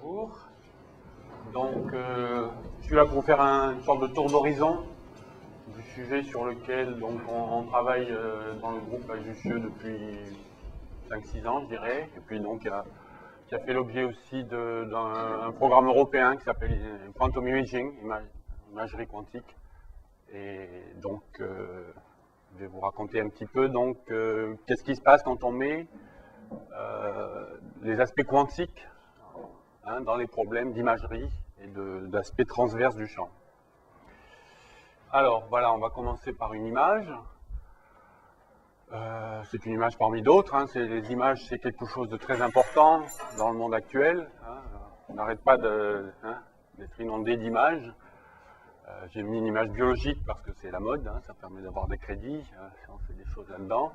Bonjour. Donc, je suis là pour vous faire une sorte de tour d'horizon du sujet sur lequel on travaille dans le groupe AJUCIeux depuis 5-6 ans, je dirais, et puis donc qui a fait l'objet aussi d'un programme européen qui s'appelle Quantum Imaging, imagerie quantique. Et donc, je vais vous raconter un petit peu qu'est-ce qui se passe quand on met les aspects quantiques dans les problèmes d'imagerie et d'aspect transverse du champ. Alors voilà, on va commencer par une image. C'est une image parmi d'autres. Les images, c'est quelque chose de très important dans le monde actuel. On n'arrête pas d'être inondé d'images. J'ai mis une image biologique parce que c'est la mode, ça permet d'avoir des crédits, on fait des choses là-dedans.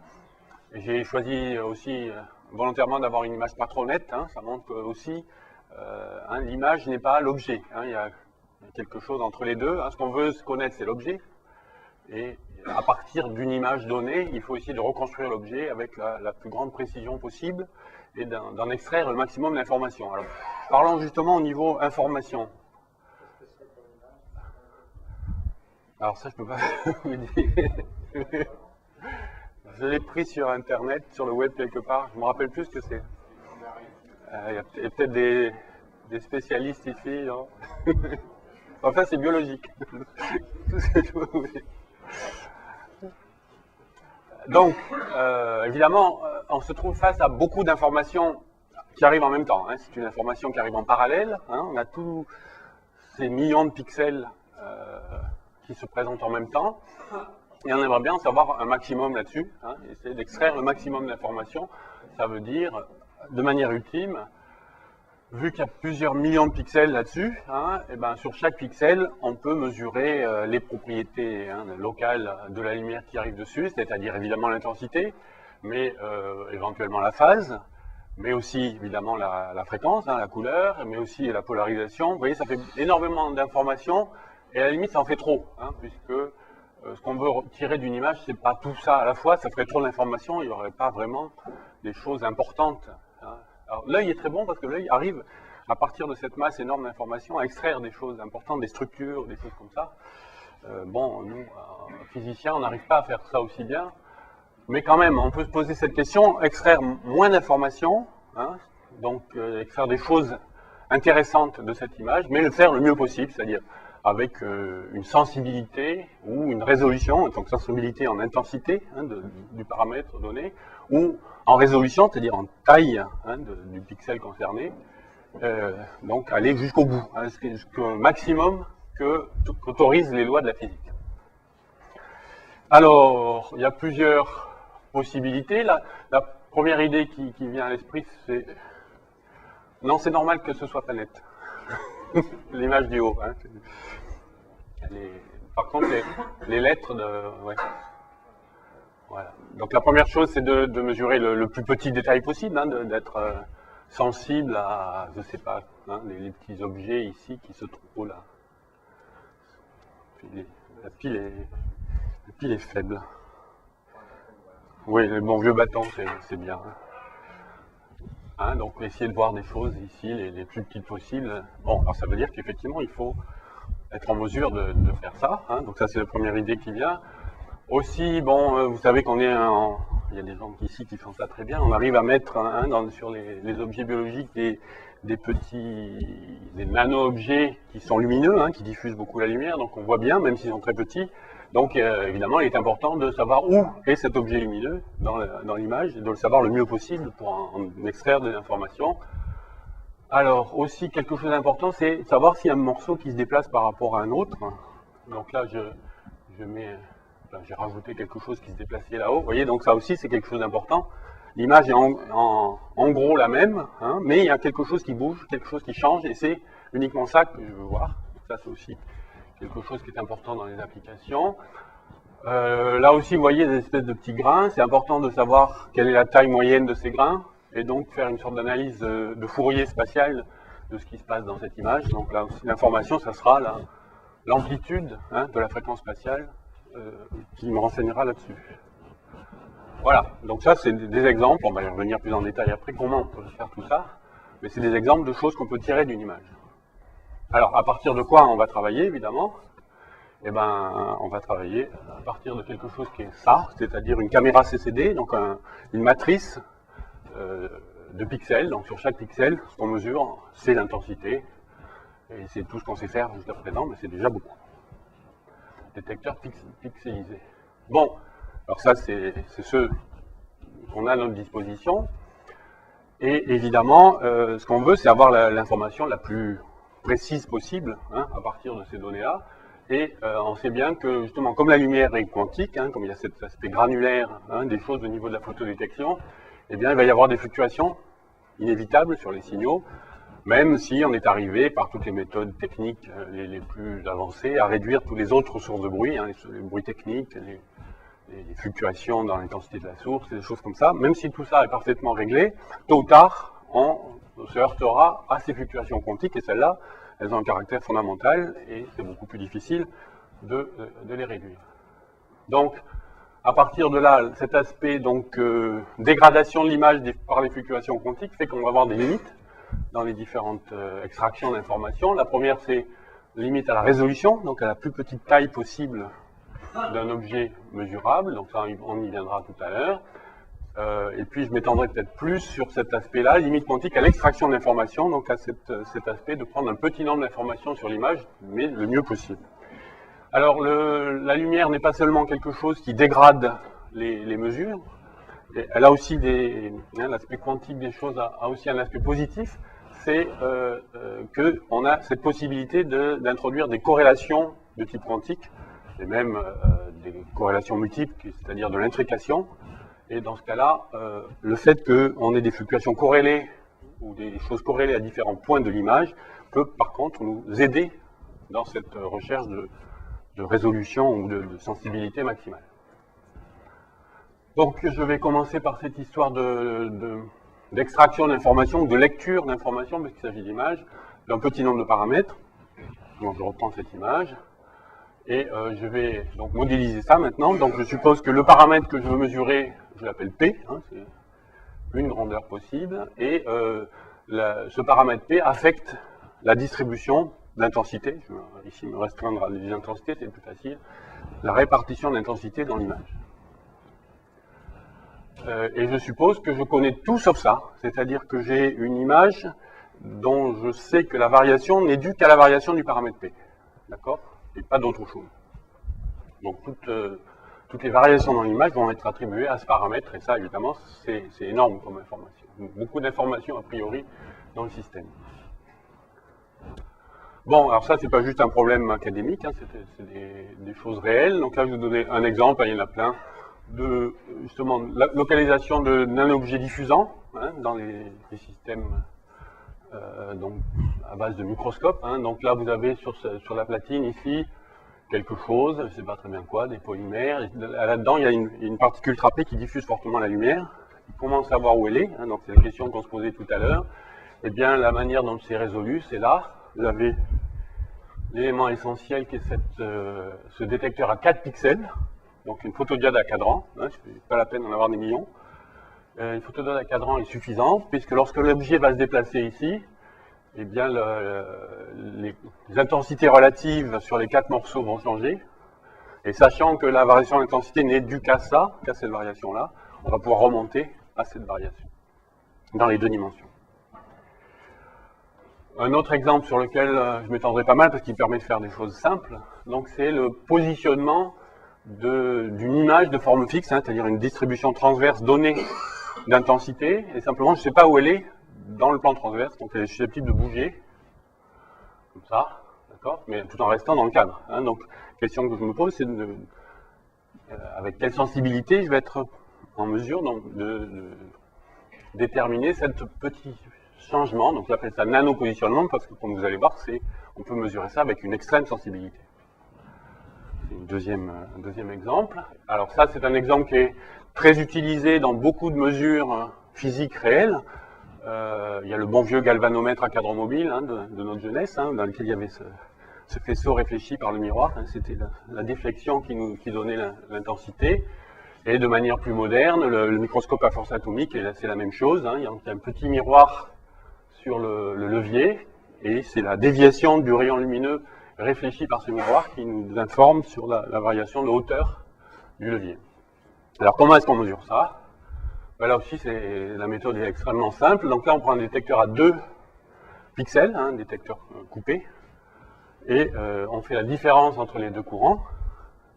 Et j'ai choisi aussi volontairement d'avoir une image pas trop nette, ça montre que aussi l'image n'est pas l'objet, il y a quelque chose entre les deux. Ce qu'on veut se connaître, c'est l'objet, et à partir d'une image donnée, il faut essayer de reconstruire l'objet avec la plus grande précision possible et d'en extraire le maximum d'informations. Alors, parlons justement au niveau information. Alors ça, je peux pas vous dire. Je l'ai pris sur Internet, sur le web quelque part. Je me rappelle plus ce que c'est. Il y a peut-être des spécialistes ici. Non. Enfin, c'est biologique. Tout ce que je veux vous dire. Donc, évidemment, on se trouve face à beaucoup d'informations qui arrivent en même temps. C'est une information qui arrive en parallèle. On a tous ces millions de pixels qui se présentent en même temps. Et on aimerait bien en savoir un maximum là-dessus, essayer d'extraire le maximum d'informations. Ça veut dire, de manière ultime, vu qu'il y a plusieurs millions de pixels là-dessus, et ben sur chaque pixel, on peut mesurer les propriétés locales de la lumière qui arrive dessus, c'est-à-dire évidemment l'intensité, mais éventuellement la phase, mais aussi évidemment la fréquence, la couleur, mais aussi la polarisation. Vous voyez, ça fait énormément d'informations, et à la limite, ça en fait trop, puisque ce qu'on veut tirer d'une image, c'est pas tout ça à la fois, ça ferait trop d'informations, il n'y aurait pas vraiment des choses importantes. Alors l'œil est très bon parce que l'œil arrive, à partir de cette masse énorme d'informations, à extraire des choses importantes, des structures, des choses comme ça. Nous, physiciens, on n'arrive pas à faire ça aussi bien, mais quand même, on peut se poser cette question, extraire moins d'informations, donc extraire des choses intéressantes de cette image, mais le faire le mieux possible, c'est-à-dire avec une sensibilité ou une résolution, donc sensibilité en intensité du paramètre donné, ou en résolution, c'est-à-dire en taille du pixel concerné, donc aller jusqu'au bout, jusqu'au maximum qu'autorisent les lois de la physique. Alors, il y a plusieurs possibilités. La première idée qui vient à l'esprit, c'est non, c'est normal que ce soit pas net. L'image du haut. Par contre, les lettres ouais. Voilà. Donc la première chose, c'est de mesurer le plus petit détail possible, d'être sensible à, je sais pas, les petits objets ici qui se trouvent là. La pile est faible. Oui, le bon vieux bâton, c'est bien. Donc essayer de voir des choses ici, les plus petites possibles. Bon, alors ça veut dire qu'effectivement, il faut être en mesure de faire ça. Donc ça, c'est la première idée qui vient. Aussi, vous savez il y a des gens ici qui font ça très bien. On arrive à mettre sur les objets biologiques des nano-objets qui sont lumineux, qui diffusent beaucoup la lumière. Donc on voit bien, même s'ils sont très petits. Donc évidemment, il est important de savoir où est cet objet lumineux dans l'image et de le savoir le mieux possible pour en extraire des informations. Alors aussi, quelque chose d'important, c'est savoir s'il y a un morceau qui se déplace par rapport à un autre. Donc là, j'ai rajouté quelque chose qui se déplaçait là-haut. Vous voyez, donc ça aussi, c'est quelque chose d'important. L'image est en gros la même, mais il y a quelque chose qui bouge, quelque chose qui change, et c'est uniquement ça que je veux voir. Ça, c'est aussi quelque chose qui est important dans les applications. Là aussi, vous voyez des espèces de petits grains. C'est important de savoir quelle est la taille moyenne de ces grains, et donc faire une sorte d'analyse de Fourier spatial de ce qui se passe dans cette image. Donc là aussi, l'information, ça sera l'amplitude de la fréquence spatiale qui me renseignera là-dessus. Voilà, donc ça c'est des exemples, on va y revenir plus en détail après, comment on peut faire tout ça. mais c'est des exemples de choses qu'on peut tirer d'une image. Alors, à partir de quoi on va travailler, évidemment? Eh ben, on va travailler à partir de quelque chose qui est ça, c'est-à-dire une caméra CCD, donc une matrice de pixels. Donc sur chaque pixel, ce qu'on mesure, c'est l'intensité. Et c'est tout ce qu'on sait faire jusqu'à présent, mais c'est déjà beaucoup. Détecteur pixelisé. Bon, alors ça, c'est ce qu'on a à notre disposition. Et évidemment, ce qu'on veut, c'est avoir l'information la plus précise possible, hein, à partir de ces données-là. Et on sait bien que, justement, comme la lumière est quantique, hein, comme il y a cet aspect granulaire, hein, des choses au niveau de la photodétection, eh bien, il va y avoir des fluctuations inévitables sur les signaux, même si on est arrivé, par toutes les méthodes techniques les plus avancées, à réduire tous les autres sources de bruit, hein, les bruits techniques, les fluctuations dans l'intensité de la source, des choses comme ça. Même si tout ça est parfaitement réglé, tôt ou tard, on se heurtera à ces fluctuations quantiques, et celles-là, elles ont un caractère fondamental, et c'est beaucoup plus difficile de les réduire. Donc, à partir de là, cet aspect donc dégradation de l'image par les fluctuations quantiques fait qu'on va avoir des limites dans les différentes extractions d'informations. La première, c'est limite à la résolution, donc à la plus petite taille possible d'un objet mesurable. Donc ça, on y viendra tout à l'heure. Et puis, je m'étendrai peut-être plus sur cet aspect-là, limite quantique à l'extraction d'informations, donc à cet aspect de prendre un petit nombre d'informations sur l'image, mais le mieux possible. Alors, la lumière n'est pas seulement quelque chose qui dégrade les mesures, elle a aussi l'aspect quantique des choses a aussi un aspect positif, c'est qu'on a cette possibilité d'introduire des corrélations de type quantique, et même des corrélations multiples, c'est-à-dire de l'intrication. Et dans ce cas-là, le fait qu'on ait des fluctuations corrélées ou des choses corrélées à différents points de l'image peut par contre nous aider dans cette recherche de résolution ou de sensibilité maximale. Donc je vais commencer par cette histoire d'extraction d'informations, de lecture d'informations, parce qu'il s'agit d'images, d'un petit nombre de paramètres. Donc je reprends cette image. Et je vais donc modéliser ça maintenant. Donc je suppose que le paramètre que je veux mesurer, je l'appelle P, hein, c'est une grandeur possible, et ce paramètre P affecte la distribution d'intensité. Je vais ici me restreindre à les intensités, c'est plus facile. La répartition d'intensité dans l'image. Et je suppose que je connais tout sauf ça, c'est-à-dire que j'ai une image dont je sais que la variation n'est due qu'à la variation du paramètre P. D'accord ? Et pas d'autre chose. Donc toutes les variations dans l'image vont être attribuées à ce paramètre, et ça évidemment c'est énorme comme information. Beaucoup d'informations a priori dans le système. Bon, alors ça c'est pas juste un problème académique, hein, c'est des choses réelles. Donc là je vais vous donner un exemple, il y en a plein, de justement la localisation d'un objet diffusant, hein, dans les systèmes donc à base de microscope, hein. Donc là vous avez sur la platine ici quelque chose, je ne sais pas très bien quoi, des polymères. Là-dedans il y a une particule trapée qui diffuse fortement la lumière. Comment savoir où elle est, hein, donc c'est la question qu'on se posait tout à l'heure. Eh bien la manière dont c'est résolu, c'est là. Vous avez l'élément essentiel qui est ce détecteur à 4 pixels, donc une photodiode à cadran, hein, c'est pas la peine d'en avoir des millions. Une photodiode à cadran est suffisante, puisque lorsque l'objet va se déplacer ici, eh bien les intensités relatives sur les 4 morceaux vont changer. Et sachant que la variation d'intensité n'est due qu'à ça, qu'à cette variation-là, on va pouvoir remonter à cette variation dans les deux dimensions. Un autre exemple sur lequel je m'étendrai pas mal, parce qu'il permet de faire des choses simples, donc c'est le positionnement d'une image de forme fixe, hein, c'est-à-dire une distribution transverse donnée d'intensité, et simplement je ne sais pas où elle est dans le plan transverse, donc elle est susceptible de bouger, comme ça, d'accord, mais tout en restant dans le cadre. Hein. Donc, la question que je me pose, c'est avec quelle sensibilité je vais être en mesure donc, de déterminer ce petit changement, donc j'appelle ça nano-positionnement, parce que comme vous allez voir, on peut mesurer ça avec une extrême sensibilité. C'est un deuxième exemple. Alors ça, c'est un exemple qui est très utilisé dans beaucoup de mesures physiques réelles. Il y a le bon vieux galvanomètre à cadran mobile, hein, de notre jeunesse, hein, dans lequel il y avait ce faisceau réfléchi par le miroir. Hein, c'était la déflexion qui donnait l'intensité. Et de manière plus moderne, le microscope à force atomique, c'est la même chose. Hein, il y a un petit miroir sur le levier, et c'est la déviation du rayon lumineux réfléchi par ce miroir qui nous informe sur la variation de hauteur du levier. Alors comment est-ce qu'on mesure ça? Ben, là aussi, la méthode est extrêmement simple. Donc là, on prend un détecteur à 2 pixels, un détecteur coupé, et on fait la différence entre les deux courants,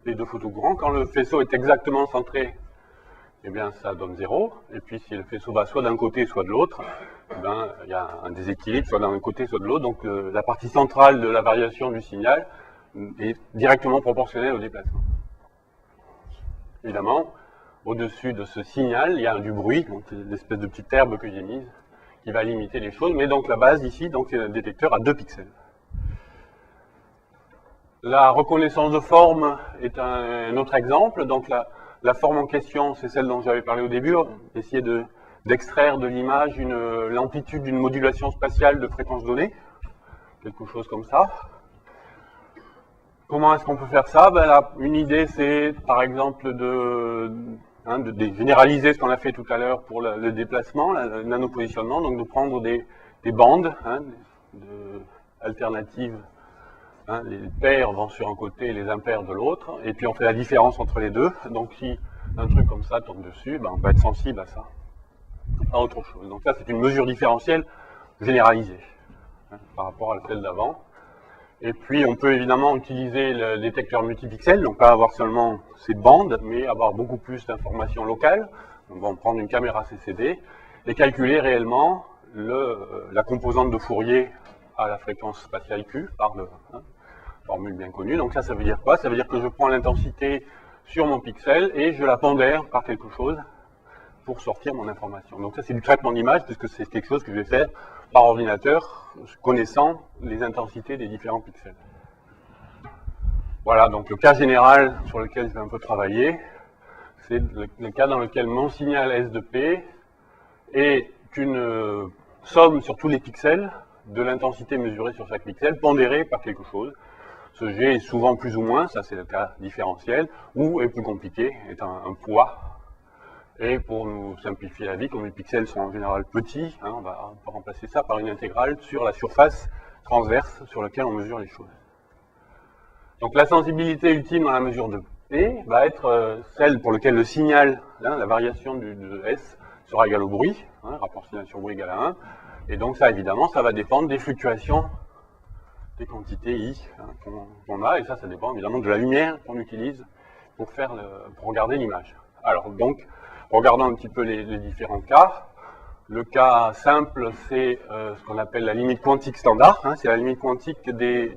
les deux photocourants. Quand le faisceau est exactement centré, eh bien, ça donne 0. Et puis, si le faisceau va soit d'un côté, soit de l'autre, eh bien, il y a un déséquilibre, soit d'un côté, soit de l'autre. Donc, la partie centrale de la variation du signal est directement proportionnelle au déplacement. Évidemment, au-dessus de ce signal, il y a du bruit, donc l'espèce de petite herbe que j'ai mise, qui va limiter les choses. Mais donc, la base ici, c'est un détecteur à 2 pixels. La reconnaissance de forme est un autre exemple. Donc, la forme en question, c'est celle dont j'avais parlé au début, essayer d'extraire de l'image l'amplitude d'une modulation spatiale de fréquence donnée, quelque chose comme ça. Comment est-ce qu'on peut faire ça? Ben là, une idée, c'est par exemple de généraliser ce qu'on a fait tout à l'heure pour le déplacement, le nanopositionnement, donc de prendre des bandes alternatives. Les pairs vont sur un côté et les impairs de l'autre, et puis on fait la différence entre les deux. Donc si un truc comme ça tombe dessus, ben on va être sensible à ça, à autre chose. Donc là, c'est une mesure différentielle généralisée par rapport à celle d'avant. Et puis on peut évidemment utiliser le détecteur multipixel, donc pas avoir seulement ces bandes, mais avoir beaucoup plus d'informations locales. Donc on va prendre une caméra CCD et calculer réellement la composante de Fourier à la fréquence spatiale Q par formule bien connue. Donc ça veut dire quoi? Ça veut dire que je prends l'intensité sur mon pixel et je la pondère par quelque chose pour sortir mon information. Donc ça, c'est du traitement d'image, puisque c'est quelque chose que je vais faire par ordinateur, connaissant les intensités des différents pixels. Voilà, donc le cas général sur lequel je vais un peu travailler, c'est le cas dans lequel mon signal S de P est une somme sur tous les pixels de l'intensité mesurée sur chaque pixel, pondérée par quelque chose. Ce G est souvent plus ou moins, ça c'est le cas différentiel, ou est plus compliqué, est un poids. Et pour nous simplifier la vie, comme les pixels sont en général petits, on va remplacer ça par une intégrale sur la surface transverse sur laquelle on mesure les choses. Donc la sensibilité ultime dans la mesure de P va être celle pour laquelle le signal, la variation de S, sera égale au bruit, rapport signal sur bruit égale à 1. Et donc ça, évidemment, ça va dépendre des fluctuations des quantités I qu'on a, et ça dépend évidemment de la lumière qu'on utilise pour regarder l'image. Alors donc, regardons un petit peu les différents cas. Le cas simple, c'est ce qu'on appelle la limite quantique standard, c'est la limite quantique des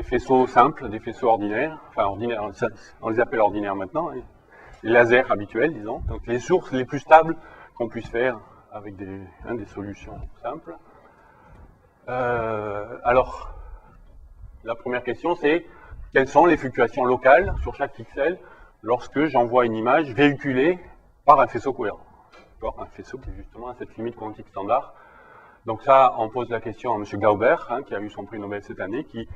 faisceaux simples, des faisceaux ordinaires, enfin ordinaires, on les appelle ordinaires maintenant, les lasers habituels, disons, donc les sources les plus stables qu'on puisse faire avec des solutions simples. Alors, la première question, c'est quelles sont les fluctuations locales sur chaque pixel lorsque j'envoie une image véhiculée par un faisceau cohérent. Un faisceau qui est justement à cette limite quantique standard. Donc ça, on pose la question à M. Glauber, qui a eu son prix Nobel cette année, qui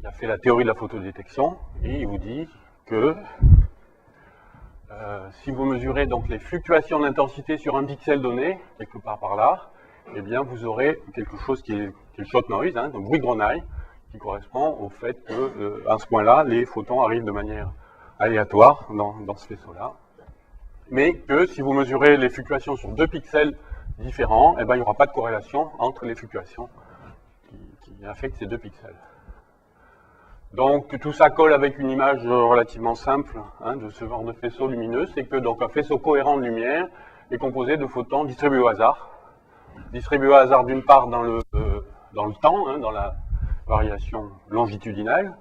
a fait la théorie de la photodétection, et il vous dit que si vous mesurez donc les fluctuations d'intensité sur un pixel donné, quelque part par là, eh bien vous aurez quelque chose qui est le shot noise, donc bruit de grenaille, qui correspond au fait que, à ce point-là, les photons arrivent de manière aléatoire dans ce faisceau-là. Mais que si vous mesurez les fluctuations sur 2 pixels différents, eh ben, il n'y aura pas de corrélation entre les fluctuations qui affectent ces 2 pixels. Donc tout ça colle avec une image relativement simple de ce genre de faisceau lumineux, c'est que donc un faisceau cohérent de lumière est composé de photons distribués au hasard. Distribués au hasard d'une part dans le temps, dans la variation longitudinale,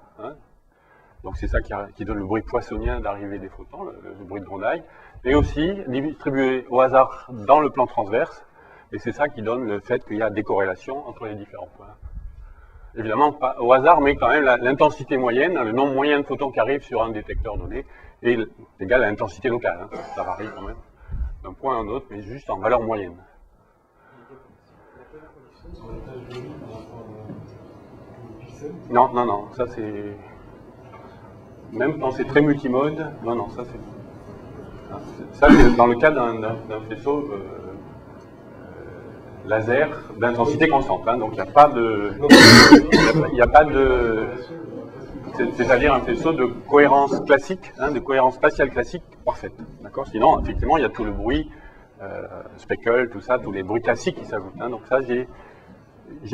donc c'est ça qui donne le bruit poissonien d'arrivée des photons, le bruit de grenaille, et aussi distribués au hasard dans le plan transverse, et c'est ça qui donne le fait qu'il y a des corrélations entre les différents points. Évidemment, pas au hasard, mais quand même l'intensité moyenne, le nombre moyen de photons qui arrivent sur un détecteur donné, est égal à l'intensité locale. Ça varie quand même d'un point à un autre, mais juste en valeur moyenne. Non, ça c'est... Même quand c'est très multimode, non, ça c'est... Ça c'est dans le cas d'un faisceau laser d'intensité constante. Hein, donc il n'y a pas de... C'est-à-dire un faisceau de cohérence classique, hein, de cohérence spatiale classique parfaite. D'accord. Sinon, effectivement, il y a tout le bruit, speckle, tout ça, tous les bruits classiques qui s'ajoutent. Hein, donc ça, j'ai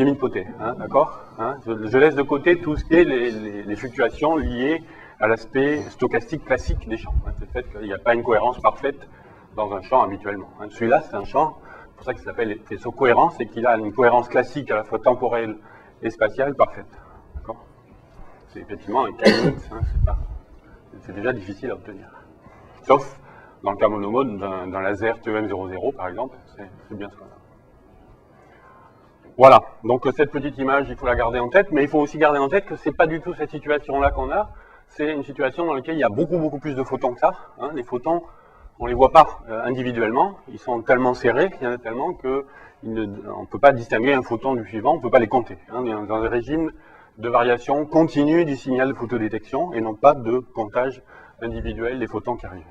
mis de côté. Hein, d'accord. Hein, je laisse de côté tout ce qui est les fluctuations liées à l'aspect stochastique classique des champs. Hein, c'est le fait qu'il n'y a pas une cohérence parfaite dans un champ habituellement. Hein. Celui-là, c'est un champ, c'est pour ça qu'il s'appelle faisceau cohérent, c'est qu'il a une cohérence classique à la fois temporelle et spatiale parfaite. D'accord. C'est effectivement un cas limite, hein, c'est déjà difficile à obtenir. Sauf dans le cas monomode d'un laser TEM00 par exemple, c'est bien ce qu'on a. Voilà, donc cette petite image, il faut la garder en tête, mais il faut aussi garder en tête que c'est pas du tout cette situation-là qu'on a, c'est une situation dans laquelle il y a beaucoup plus de photons que ça. Hein. Les photons, on les voit pas individuellement, ils sont tellement serrés, il y en a tellement qu'on ne peut pas distinguer un photon du suivant, on ne peut pas les compter. Hein. On est dans un régime de variation continue du signal de photodétection et non pas de comptage individuel des photons qui arrivent.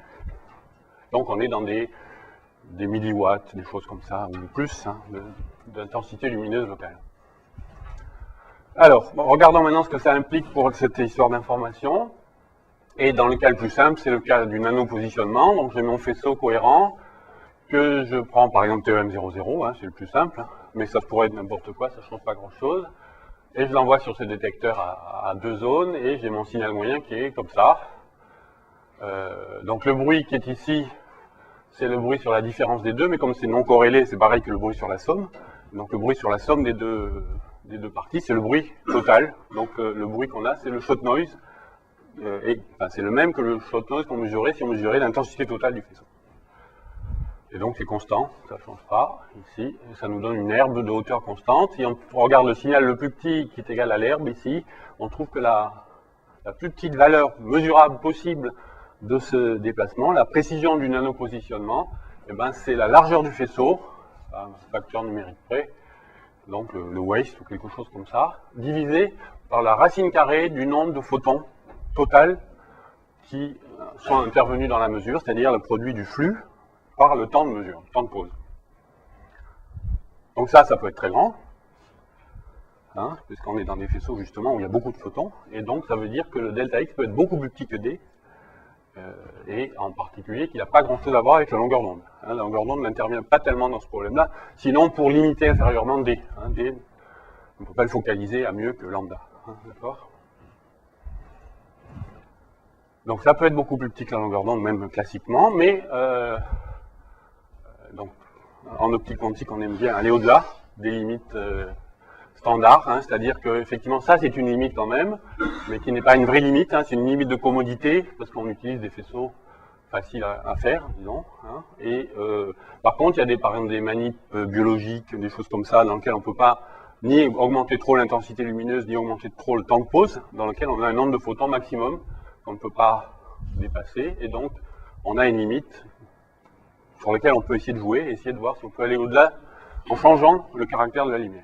Donc on est dans des milliwatts, des choses comme ça, ou plus, hein, d'intensité lumineuse locale. Alors, regardons maintenant ce que ça implique pour cette histoire d'information. Et dans le cas le plus simple, c'est le cas du nanopositionnement. Donc j'ai mon faisceau cohérent que je prends par exemple TEM00, hein, c'est le plus simple, hein, mais ça pourrait être n'importe quoi, ça ne change pas grand-chose. Et je l'envoie sur ce détecteur à 2 zones, et j'ai mon signal moyen qui est comme ça. Donc le bruit qui est ici, c'est le bruit sur la différence des deux, mais comme c'est non corrélé, c'est pareil que le bruit sur la somme. Donc le bruit sur la somme des deux parties, c'est le bruit total. Donc le bruit qu'on a, c'est le shot noise. C'est le même que le shot noise qu'on mesurait si on mesurait l'intensité totale du faisceau. Et donc c'est constant, ça ne change pas, ici, et ça nous donne une herbe de hauteur constante. Si on regarde le signal le plus petit qui est égal à l'herbe, ici, on trouve que la plus petite valeur mesurable possible de ce déplacement, la précision du nanopositionnement, eh ben, c'est la largeur du faisceau, à un facteur numérique près, donc le waste ou quelque chose comme ça, divisé par la racine carrée du nombre de photons total qui sont intervenus dans la mesure, c'est-à-dire le produit du flux par le temps de mesure, le temps de pause. Donc ça peut être très grand, hein, puisqu'on est dans des faisceaux justement où il y a beaucoup de photons, et donc ça veut dire que le delta X peut être beaucoup plus petit que D, et en particulier qu'il n'a pas grand-chose à voir avec la longueur d'onde. Hein, la longueur d'onde n'intervient pas tellement dans ce problème-là, sinon pour limiter inférieurement D. Hein, D, on ne peut pas le focaliser à mieux que lambda. Hein, d'accord ? Donc ça peut être beaucoup plus petit que la longueur d'onde, même classiquement, mais donc, en optique quantique, on aime bien aller au-delà des limites standards, hein, c'est-à-dire que effectivement ça c'est une limite quand même, mais qui n'est pas une vraie limite, hein, c'est une limite de commodité, parce qu'on utilise des faisceaux faciles à faire, disons. Hein, et par contre, il y a par exemple des manips biologiques, des choses comme ça, dans lesquelles on ne peut pas ni augmenter trop l'intensité lumineuse, ni augmenter trop le temps de pause, dans lequel on a un nombre de photons maximum qu'on ne peut pas dépasser, et donc on a une limite sur laquelle on peut essayer de jouer, essayer de voir si on peut aller au-delà en changeant le caractère de la lumière.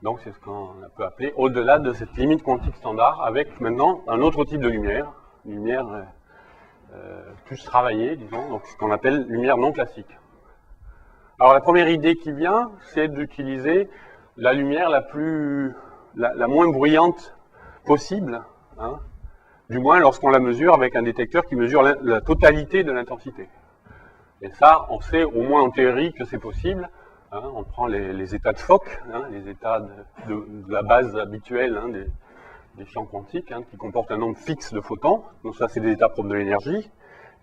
Donc c'est ce qu'on peut appeler au-delà de cette limite quantique standard, avec maintenant un autre type de lumière, plus travaillée, disons, donc ce qu'on appelle lumière non classique. Alors la première idée qui vient, c'est d'utiliser la lumière la moins bruyante possible, hein, du moins lorsqu'on la mesure avec un détecteur qui mesure la totalité de l'intensité. Et ça, on sait au moins en théorie que c'est possible. Hein, on prend les états de Fock, hein, les états de la base habituelle, hein, des champs quantiques, hein, qui comportent un nombre fixe de photons. Donc ça, c'est des états propres de l'énergie.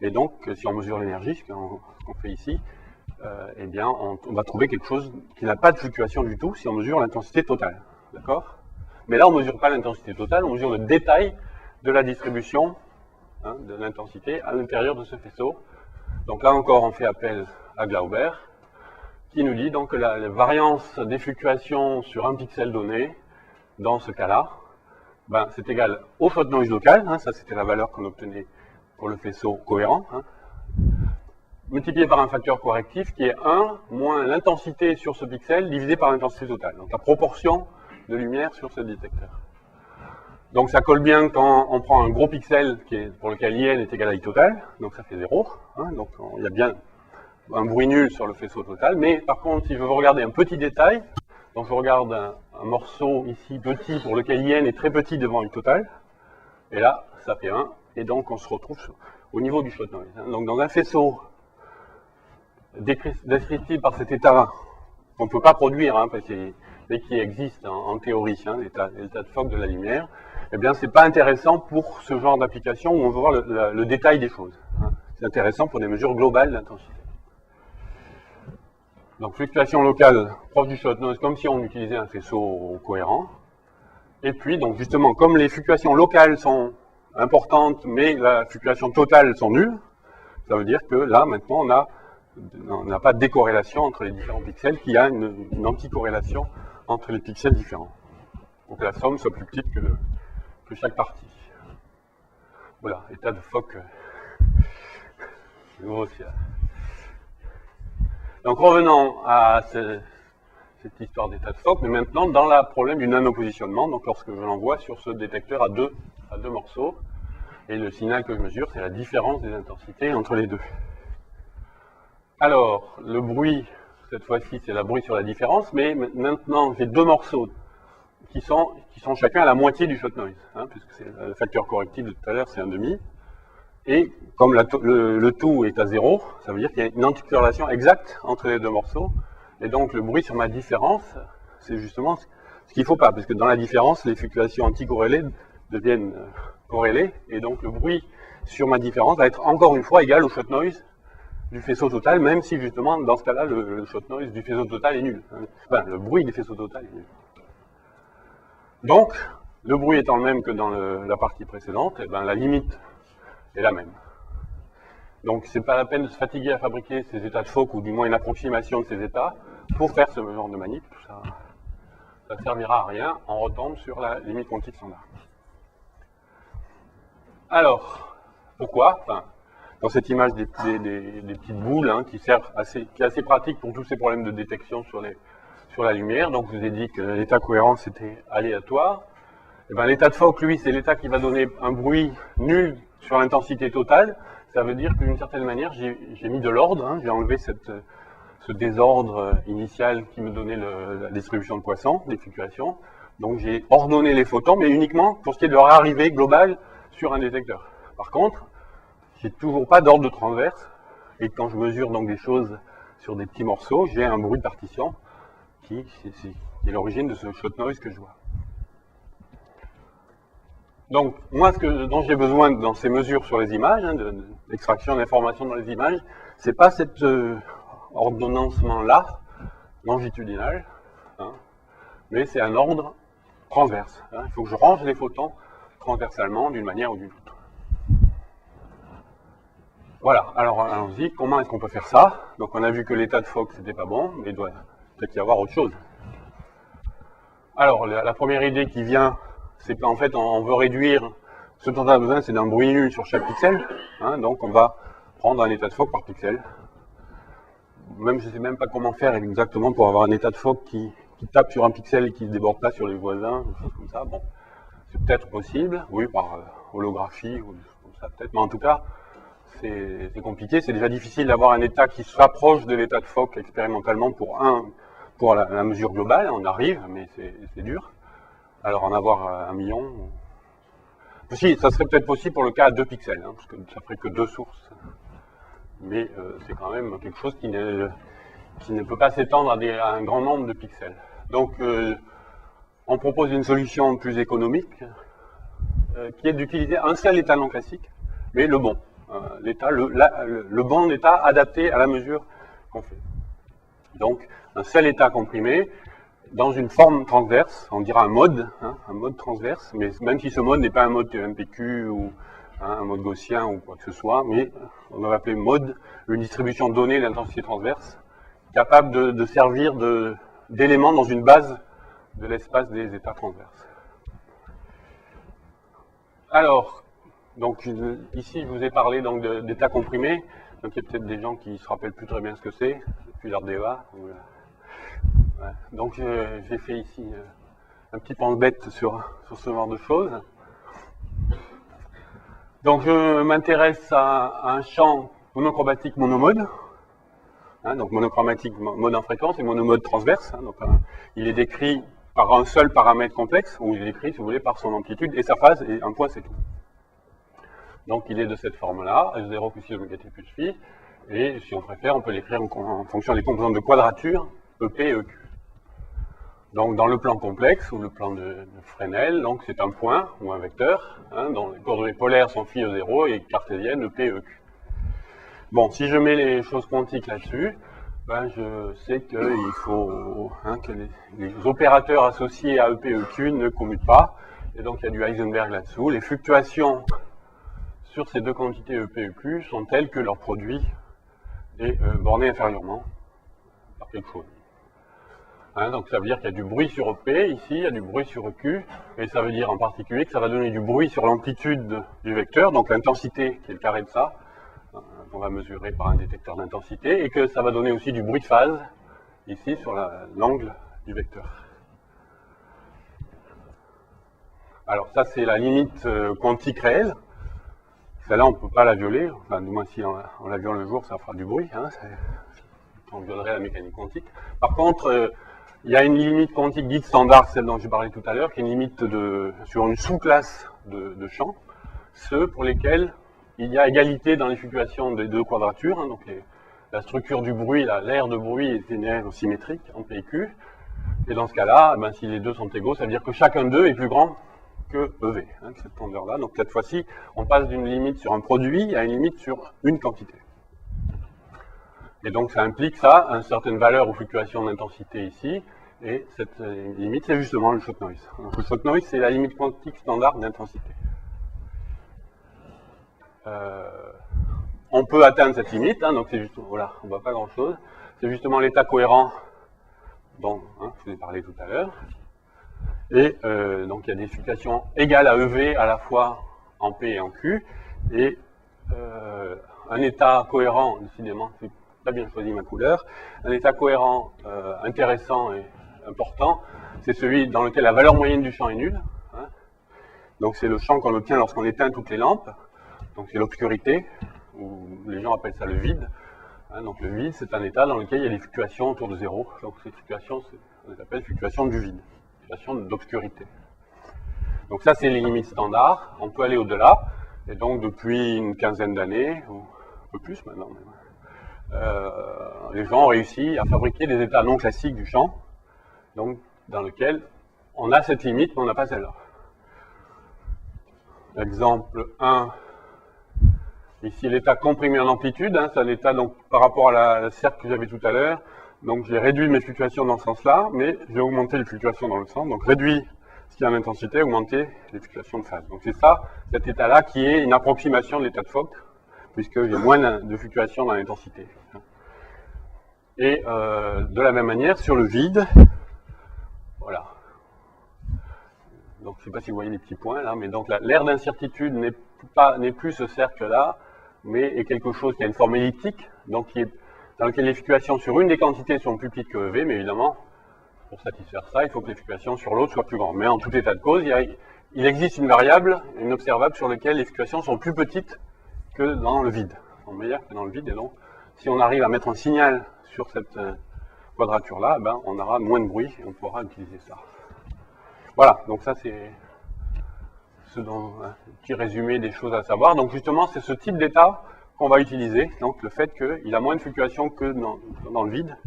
Et donc, si on mesure l'énergie, ce qu'on fait ici, eh bien, on va trouver quelque chose qui n'a pas de fluctuation du tout si on mesure l'intensité totale. D'accord ? Mais là, on ne mesure pas l'intensité totale, on mesure le détail de la distribution, hein, de l'intensité à l'intérieur de ce faisceau. Donc là encore, on fait appel à Glauber, qui nous dit donc que la variance des fluctuations sur un pixel donné, dans ce cas-là, ben, c'est égal au shot noise local, hein, ça c'était la valeur qu'on obtenait pour le faisceau cohérent, hein, multiplié par un facteur correctif qui est 1 moins l'intensité sur ce pixel divisé par l'intensité totale, donc la proportion de lumière sur ce détecteur. Donc ça colle bien quand on prend un gros pixel pour lequel IN est égal à I total, donc ça fait 0, hein, donc il y a bien un bruit nul sur le faisceau total, mais par contre, si je veux regarder un petit détail, donc je regarde un morceau ici petit pour lequel IN est très petit devant le total, et là, ça fait 1, et donc on se retrouve au niveau du shot noise. Donc dans un faisceau descriptible par cet état qu'on ne peut pas produire, mais qui existe en théorie, l'état de Fock de la lumière, eh bien c'est pas intéressant pour ce genre d'application où on veut voir le détail des choses. C'est intéressant pour des mesures globales d'intensité. Donc fluctuation locale proche du shot noise, comme si on utilisait un faisceau cohérent. Et puis, donc justement, comme les fluctuations locales sont importantes, mais la fluctuation totale sont nulles, ça veut dire que là, maintenant, on n'a pas de décorrélation entre les différents pixels, qu'il y a une anticorrélation entre les pixels différents. Donc la somme soit plus petite que chaque partie. Voilà, état de Fock grossier. Donc revenons à cette histoire d'état de Fock, mais maintenant dans le problème du nanopositionnement, donc lorsque je l'envoie sur ce détecteur à deux morceaux, et le signal que je mesure, c'est la différence des intensités entre les deux. Alors, le bruit, cette fois-ci, c'est le bruit sur la différence, mais maintenant, j'ai deux morceaux qui sont chacun à la moitié du shot noise, puisque c'est le facteur correctif de tout à l'heure, c'est 1,5. Et comme le tout est à 0, ça veut dire qu'il y a une anticorrélation exacte entre les deux morceaux. Et donc, le bruit sur ma différence, c'est justement ce qu'il ne faut pas, parce que dans la différence, les fluctuations anticorrélées deviennent corrélées, et donc le bruit sur ma différence va être encore une fois égal au shot noise du faisceau total, même si justement, dans ce cas-là, le shot noise du faisceau total est nul. Enfin, le bruit du faisceau total est nul. Donc, le bruit étant le même que dans la partie précédente, et ben, la limite est la même. Donc, c'est pas la peine de se fatiguer à fabriquer ces états de Fock, ou du moins une approximation de ces états, pour faire ce genre de manip. Ça ne servira à rien, on retombe sur la limite quantique standard. Alors, pourquoi dans cette image des petites boules, qui est assez pratique pour tous ces problèmes de détection sur la lumière. Donc, je vous ai dit que l'état cohérent, c'était aléatoire. Et ben, l'état de Fock, lui, c'est l'état qui va donner un bruit nul sur l'intensité totale. Ça veut dire que d'une certaine manière, j'ai mis de l'ordre, j'ai enlevé ce désordre initial qui me donnait la distribution de Poisson, des fluctuations. Donc, j'ai ordonné les photons, mais uniquement pour ce qui est de leur arrivée globale sur un détecteur. Par contre, j'ai toujours pas d'ordre de transverse, et quand je mesure donc des choses sur des petits morceaux, j'ai un bruit de partition qui est l'origine de ce shot noise que je vois. Donc, moi, dont j'ai besoin dans ces mesures sur les images, d'extraction d'informations dans les images, c'est pas cet ordonnancement-là, longitudinal, mais c'est un ordre transverse. Il faut que je range les photons transversalement d'une manière ou d'une autre. Voilà, alors allons-y, comment est-ce qu'on peut faire ça? Donc on a vu que l'état de Fock c'était pas bon, mais il doit peut-être y avoir autre chose. Alors la première idée qui vient, c'est qu'en fait on veut réduire, ce dont on a besoin c'est d'un bruit nul sur chaque pixel, donc on va prendre un état de Fock par pixel. Même je ne sais même pas comment faire exactement pour avoir un état de Fock qui tape sur un pixel et qui ne se déborde pas sur les voisins, des choses comme ça. Bon, c'est peut-être possible, oui, par holographie ou des choses comme ça peut-être, mais en tout cas, c'est compliqué. C'est déjà difficile d'avoir un état qui se rapproche de l'état de Fock expérimentalement pour la mesure globale. On arrive, mais c'est dur. Alors en avoir 1 million. Si, ça serait peut-être possible pour le cas à 2 pixels, parce que ça ferait que 2 sources. Mais c'est quand même quelque chose qui ne peut pas s'étendre à un grand nombre de pixels. Donc, on propose une solution plus économique, qui est d'utiliser un seul état non classique, mais le bon. Le bon état adapté à la mesure qu'on fait. Donc, un seul état comprimé, dans une forme transverse, on dira un mode transverse, mais même si ce mode n'est pas un mode MPQ ou un mode gaussien ou quoi que ce soit, mais on va appeler mode une distribution donnée d'intensité transverse, capable de servir d'élément dans une base de l'espace des états transverses. Alors, donc ici je vous ai parlé d'états comprimés, donc il y a peut-être des gens qui ne se rappellent plus très bien ce que c'est, depuis l'RDEA. Ouais. Donc j'ai fait ici un petit pense-bête sur ce genre de choses. Donc je m'intéresse à un champ monochromatique monomode. Hein, donc monochromatique, mode en fréquence, et monomode transverse. Hein, donc, il est décrit par un seul paramètre complexe, ou il est décrit, si vous voulez, par son amplitude et sa phase, et un point c'est tout. Donc il est de cette forme-là, H0 plus I oméga t plus phi, et si on préfère, on peut l'écrire en fonction des composantes de quadrature, EP et EQ. Donc dans le plan complexe, ou le plan de Fresnel, donc c'est un point, ou un vecteur, hein, dont les coordonnées polaires sont phi E0 et cartésiennes EP et EQ. Bon, si je mets les choses quantiques là-dessus, ben je sais qu'il faut que les opérateurs associés à EP et EQ ne commutent pas, et donc il y a du Heisenberg là-dessous. Les fluctuations sur ces deux quantités EP et EQ sont telles que leur produit est borné inférieurement par quelque chose. Hein, donc ça veut dire qu'il y a du bruit sur EP, ici il y a du bruit sur EQ, et ça veut dire en particulier que ça va donner du bruit sur l'amplitude du vecteur, donc l'intensité qui est le carré de ça, qu'on va mesurer par un détecteur d'intensité, et que ça va donner aussi du bruit de phase, ici sur l'angle du vecteur. Alors ça c'est la limite quantique réelle. Celle-là on ne peut pas la violer, enfin du moins si on la viole le jour ça fera du bruit, hein, on violerait la mécanique quantique. Par contre, il y a une limite quantique dite standard, celle dont j'ai parlé tout à l'heure, qui est une limite sur une sous-classe de champs, ceux pour lesquels il y a égalité dans les fluctuations des deux quadratures, hein, donc la structure du bruit, l'aire de bruit est linéaire symétrique en PQ, et dans ce cas-là, ben, si les deux sont égaux, ça veut dire que chacun d'eux est plus grand que EV, hein, cette tendeur-là. Donc cette fois-ci, on passe d'une limite sur un produit à une limite sur une quantité. Et donc ça implique ça, une certaine valeur ou fluctuation d'intensité ici, et cette limite, c'est justement le shock noise. Donc, le shock noise, c'est la limite quantique standard d'intensité. On peut atteindre cette limite, hein, donc c'est juste, voilà, on ne voit pas grand-chose. C'est justement l'état cohérent dont je vous ai parlé tout à l'heure. Et donc il y a des fluctuations égales à EV à la fois en P et en Q, et un état cohérent, décidément, c'est pas bien choisi ma couleur, un état cohérent intéressant et important, c'est celui dans lequel la valeur moyenne du champ est nulle. Hein. Donc c'est le champ qu'on obtient lorsqu'on éteint toutes les lampes, donc c'est l'obscurité, ou les gens appellent ça le vide. Hein, donc le vide, c'est un état dans lequel il y a des fluctuations autour de zéro, donc ces fluctuations, on les appelle fluctuations du vide, fluctuations d'obscurité. Donc ça, c'est les limites standards, on peut aller au-delà, et donc depuis une quinzaine d'années, ou un peu plus maintenant, les gens ont réussi à fabriquer des états non classiques du champ, donc dans lequel on a cette limite, mais on n'a pas celle-là. Exemple 1, ici l'état comprimé en amplitude, hein, c'est un état donc, par rapport à la cercle que j'avais tout à l'heure, donc j'ai réduit mes fluctuations dans ce sens-là, mais j'ai augmenté les fluctuations dans le sens, donc réduit ce qui est en intensité, augmenté les fluctuations de phase. Donc c'est ça, cet état-là qui est une approximation de l'état de Fock, puisque j'ai moins de fluctuations dans l'intensité. Et de la même manière, sur le vide, voilà. Donc je ne sais pas si vous voyez les petits points là, mais donc l'aire d'incertitude n'est plus ce cercle-là, mais est quelque chose qui a une forme elliptique, donc dans lequel les fluctuations sur une des quantités sont plus petites que EV, mais évidemment, pour satisfaire ça, il faut que les fluctuations sur l'autre soient plus grandes. Mais en tout état de cause, il existe une variable, une observable, sur laquelle les fluctuations sont plus petites que dans le vide, sont meilleures que dans le vide, et donc si on arrive à mettre un signal sur cette quadrature-là, ben, on aura moins de bruit et on pourra utiliser ça. Voilà, donc ça c'est un petit résumé des choses à savoir. Donc justement, c'est ce type d'état qu'on va utiliser, donc le fait qu'il a moins de fluctuations que dans le vide,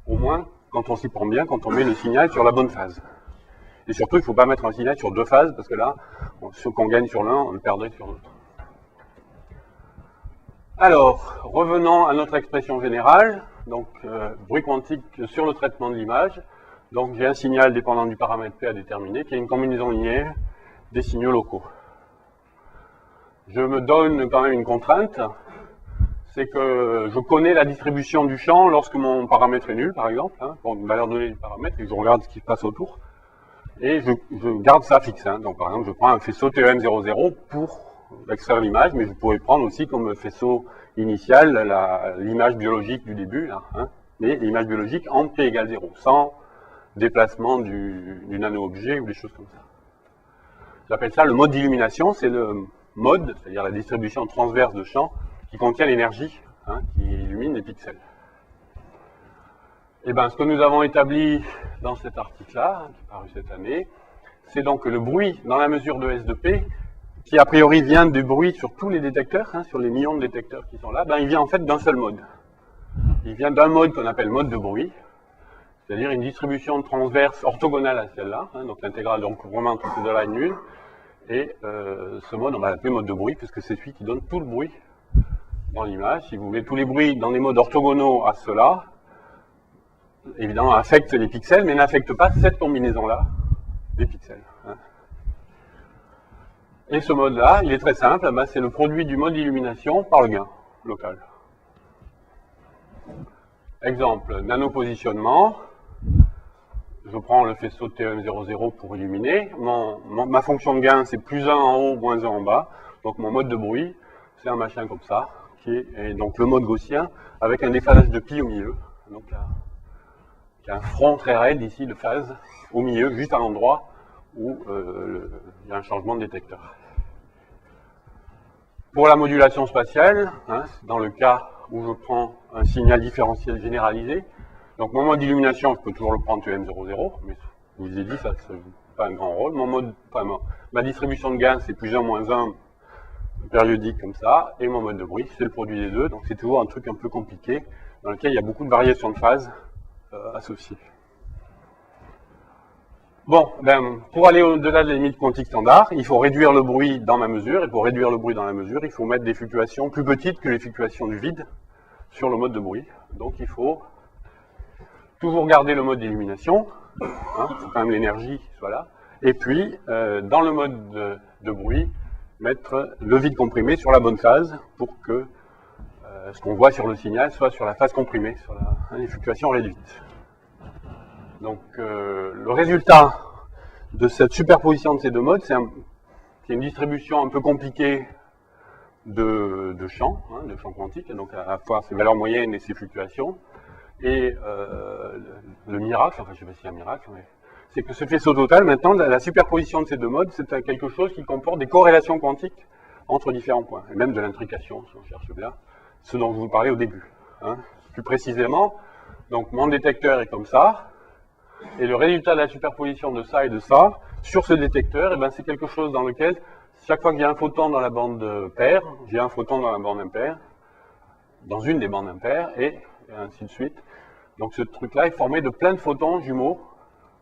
au moins quand on s'y prend bien, quand on met le signal sur la bonne phase. Et surtout, il ne faut pas mettre un signal sur deux phases, parce que là, ce qu'on gagne sur l'un, on le perdrait sur l'autre. Alors, revenons à notre expression générale, donc bruit quantique sur le traitement de l'image. Donc j'ai un signal dépendant du paramètre P à déterminer, qui est une combinaison linéaire des signaux locaux. Je me donne quand même une contrainte, c'est que je connais la distribution du champ lorsque mon paramètre est nul, par exemple, hein, pour une valeur donnée du paramètre, et que je regarde ce qui se passe autour, et je garde ça fixe. Hein. Donc par exemple, je prends un faisceau TEM00 pour extraire l'image, mais je pourrais prendre aussi comme faisceau initial l'image biologique du début, là, hein, mais l'image biologique en P égale 0, sans déplacement du nano-objet ou des choses comme ça. J'appelle ça le mode d'illumination, c'est le mode, c'est-à-dire la distribution transverse de champ qui contient l'énergie, hein, qui illumine les pixels. Et bien, ce que nous avons établi dans cet article-là, qui est paru cette année, c'est donc que le bruit dans la mesure de S de P, qui a priori vient du bruit sur tous les détecteurs, sur les millions de détecteurs qui sont là, ben, il vient en fait d'un seul mode. Il vient d'un mode qu'on appelle mode de bruit, c'est-à-dire une distribution transverse orthogonale à celle-là, donc l'intégrale de recouvrement entre ces deux-là est nulle, et ce mode, on va l'appeler mode de bruit, puisque c'est celui qui donne tout le bruit dans l'image. Si vous voulez, tous les bruits dans des modes orthogonaux à ceux-là, évidemment, affectent les pixels, mais n'affectent pas cette combinaison-là des pixels. Et ce mode-là, il est très simple, c'est le produit du mode d'illumination par le gain local. Exemple, nanopositionnement. Je prends le faisceau de TM00 pour illuminer. Ma fonction de gain, c'est plus 1 en haut, moins 1 en bas. Donc mon mode de bruit, c'est un machin comme ça, qui est donc le mode gaussien, avec un déphasage de pi au milieu. Donc il y a un front très raide ici de phase au milieu, juste à l'endroit où il y a un changement de détecteur. Pour la modulation spatiale, dans le cas où je prends un signal différentiel généralisé, donc mon mode d'illumination, je peux toujours le prendre TM00, mais je vous ai dit, ça ne joue pas un grand rôle. Ma distribution de gain, c'est plus 1, moins 1, périodique comme ça, et mon mode de bruit, c'est le produit des deux, donc c'est toujours un truc un peu compliqué, dans lequel il y a beaucoup de variations de phase associées. Bon, pour aller au-delà de la limite quantique standard, il faut réduire le bruit dans ma mesure, et pour réduire le bruit dans la mesure, il faut mettre des fluctuations plus petites que les fluctuations du vide sur le mode de bruit. Donc il faut toujours garder le mode d'illumination, il faut quand même l'énergie soit là, et puis dans le mode de bruit, mettre le vide comprimé sur la bonne phase pour que ce qu'on voit sur le signal soit sur la phase comprimée, sur les fluctuations réduites. Donc le résultat de cette superposition de ces deux modes, c'est une distribution un peu compliquée de champs quantiques, donc à la fois ses valeurs moyennes et ses fluctuations. Et le miracle, enfin je ne sais pas si c'est un miracle, mais c'est que ce faisceau total, maintenant, la superposition de ces deux modes, c'est quelque chose qui comporte des corrélations quantiques entre différents points, et même de l'intrication, si on cherche bien, ce dont je vous parlais au début. Plus précisément, donc mon détecteur est comme ça, et le résultat de la superposition de ça et de ça, sur ce détecteur, c'est quelque chose dans lequel, chaque fois que j'ai un photon dans la bande paire, j'ai un photon dans la bande impaire, dans une des bandes impaires, et ainsi de suite. Donc ce truc-là est formé de plein de photons jumeaux,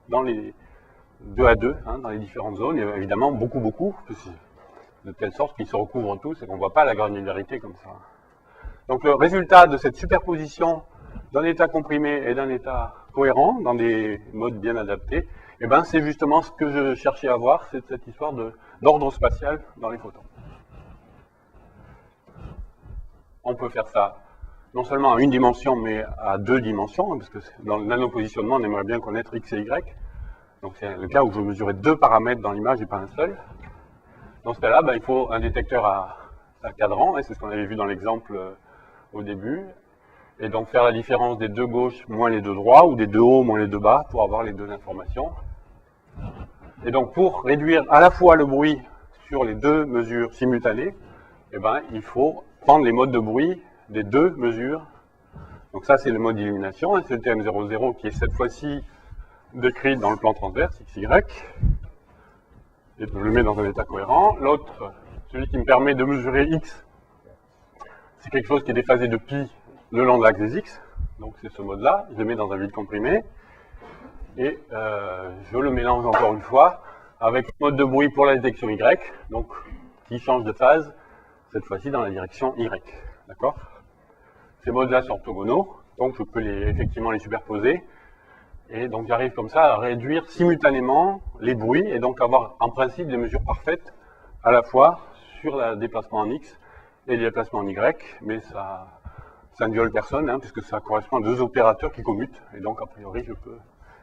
dans les 2 à 2, dans les différentes zones, et évidemment beaucoup, de telle sorte qu'ils se recouvrent tous et qu'on ne voit pas la granularité comme ça. Donc le résultat de cette superposition d'un état comprimé et d'un état cohérent, dans des modes bien adaptés, c'est justement ce que je cherchais à voir, c'est cette histoire d'ordre spatial dans les photons. On peut faire ça non seulement à une dimension, mais à 2 dimensions, parce que dans le nanopositionnement, on aimerait bien connaître X et Y. Donc c'est le cas où je mesurais 2 paramètres dans l'image et pas un seul. Dans ce cas-là, il faut un détecteur à cadran, c'est ce qu'on avait vu dans l'exemple au début, et donc faire la différence des 2 gauches moins les 2 droits, ou des 2 hauts moins les 2 bas, pour avoir les 2 informations. Et donc pour réduire à la fois le bruit sur les 2 mesures simultanées, il faut prendre les modes de bruit des 2 mesures. Donc ça, c'est le mode d'illumination, c'est le TM00 qui est cette fois-ci décrit dans le plan transverse, XY. Et je le mets dans un état cohérent. L'autre, celui qui me permet de mesurer X, c'est quelque chose qui est déphasé de pi le long de l'axe des X. Donc c'est ce mode-là, je le mets dans un vide comprimé. Et je le mélange encore une fois avec le mode de bruit pour la détection Y, donc qui change de phase, cette fois-ci dans la direction Y. D'accord ? Ces modes-là sont orthogonaux, donc je peux effectivement les superposer. Et donc j'arrive comme ça à réduire simultanément les bruits, et donc avoir en principe des mesures parfaites à la fois sur le déplacement en X et le déplacement en Y, mais ça ne viole personne, puisque ça correspond à 2 opérateurs qui commutent, et donc a priori je peux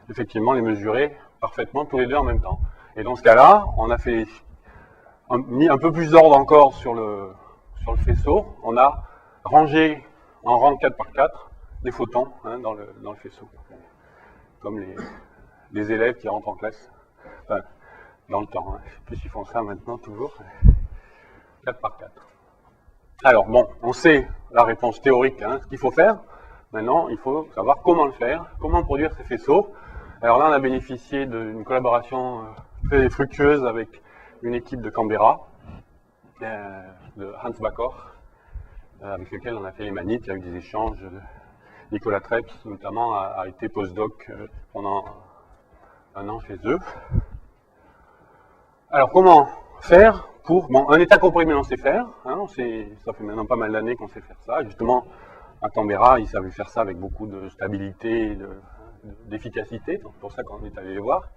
effectivement les mesurer parfaitement tous les 2 en même temps. Et dans ce cas-là, on a mis un peu plus d'ordre encore sur le faisceau, on a rangé en rang 4 par 4 des photons dans le faisceau, comme les élèves qui rentrent en classe, enfin, dans le temps, je ne sais plus s'ils font ça maintenant toujours, 4 par 4. Alors bon, on sait la réponse théorique, ce qu'il faut faire Maintenant, il faut savoir comment le faire, comment produire ces faisceaux. Alors là, on a bénéficié d'une collaboration très fructueuse avec une équipe de Canberra, de Hans Bacor, avec lequel on a fait les manips, il y a eu des échanges. Nicolas Treps, notamment, a été postdoc pendant un an chez eux. Alors, comment faire pour... Bon, un état comprimé, on sait faire. Hein, ça fait maintenant pas mal d'années qu'on sait faire ça. Justement, à Canberra, ils savaient faire ça avec beaucoup de stabilité, d'efficacité. Donc, c'est pour ça qu'on est allé les voir.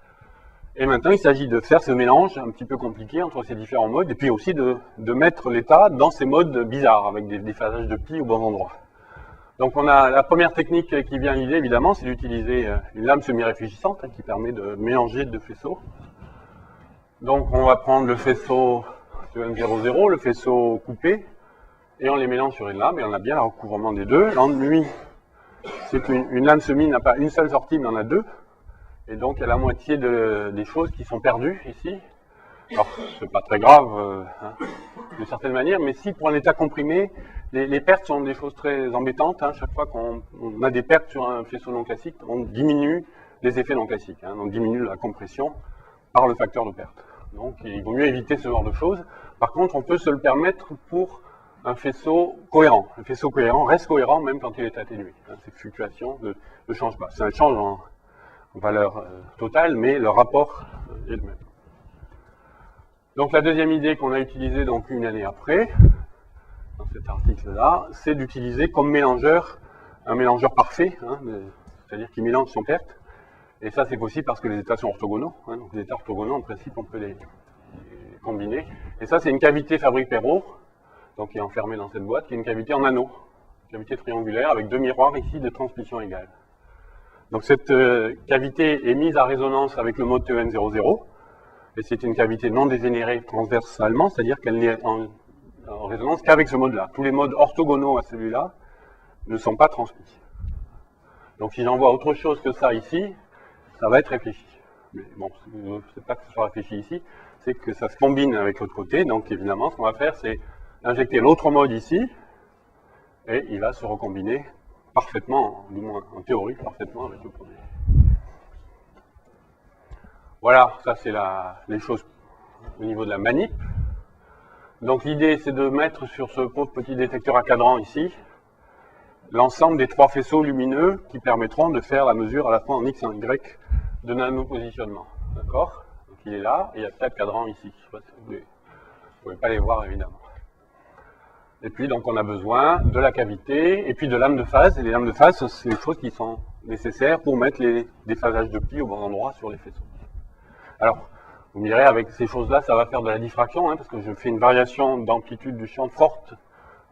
Et maintenant, il s'agit de faire ce mélange un petit peu compliqué entre ces différents modes, et puis aussi de mettre l'état dans ces modes bizarres, avec des déphasages de pi au bon endroit. Donc, on a la première technique qui vient à l'idée, évidemment, c'est d'utiliser une lame semi-réfléchissante qui permet de mélanger deux faisceaux. Donc, on va prendre le faisceau de M00, le faisceau coupé, et on les mélange sur une lame, et on a bien le recouvrement des deux. L'ennui, c'est qu'une lame semi n'a pas une seule sortie, mais on en a deux. Et donc, il y a la moitié des choses qui sont perdues ici. Alors, c'est pas très grave, de certaine manière, mais si pour un état comprimé, les pertes sont des choses très embêtantes. Chaque fois qu'on a des pertes sur un faisceau non classique, on diminue les effets non classiques. On diminue la compression par le facteur de perte. Donc, il vaut mieux éviter ce genre de choses. Par contre, on peut se le permettre pour un faisceau cohérent. Le faisceau cohérent reste cohérent même quand il est atténué. Ces fluctuations ne changent pas. Ça change en valeur totale, mais le rapport est le même. Donc la deuxième idée qu'on a utilisée donc une année après, dans cet article-là, c'est d'utiliser comme mélangeur un mélangeur parfait, c'est-à-dire qui mélange sans perte. Et ça c'est possible parce que les états sont orthogonaux. Donc les états orthogonaux, en principe, on peut les combiner. Et ça c'est une cavité Fabry-Perot, donc qui est enfermée dans cette boîte, qui est une cavité en anneau, une cavité triangulaire avec deux miroirs ici de transmission égale. Donc cette cavité est mise à résonance avec le mode TEN00, et c'est une cavité non dégénérée transversalement, c'est-à-dire qu'elle n'est en résonance qu'avec ce mode-là. Tous les modes orthogonaux à celui-là ne sont pas transmis. Donc si j'envoie autre chose que ça ici, ça va être réfléchi. Mais bon, c'est pas que ce soit réfléchi ici, c'est que ça se combine avec l'autre côté. Donc évidemment, ce qu'on va faire, c'est injecter l'autre mode ici, et il va se recombiner parfaitement, du moins en théorie, parfaitement avec le premier. Voilà, ça c'est les choses au niveau de la manip. Donc l'idée c'est de mettre sur ce pauvre petit détecteur à cadran ici, l'ensemble des trois faisceaux lumineux qui permettront de faire la mesure à la fois en X et en Y de nanopositionnement. D'accord? Donc il est là, et il y a 4 cadrans ici. Vous ne pouvez pas les voir évidemment. Et puis donc on a besoin de la cavité, et puis de lames de phase. Et les lames de phase, c'est les choses qui sont nécessaires pour mettre les déphasages de pi au bon endroit sur les faisceaux. Alors, vous me direz, avec ces choses-là, ça va faire de la diffraction, parce que je fais une variation d'amplitude du champ forte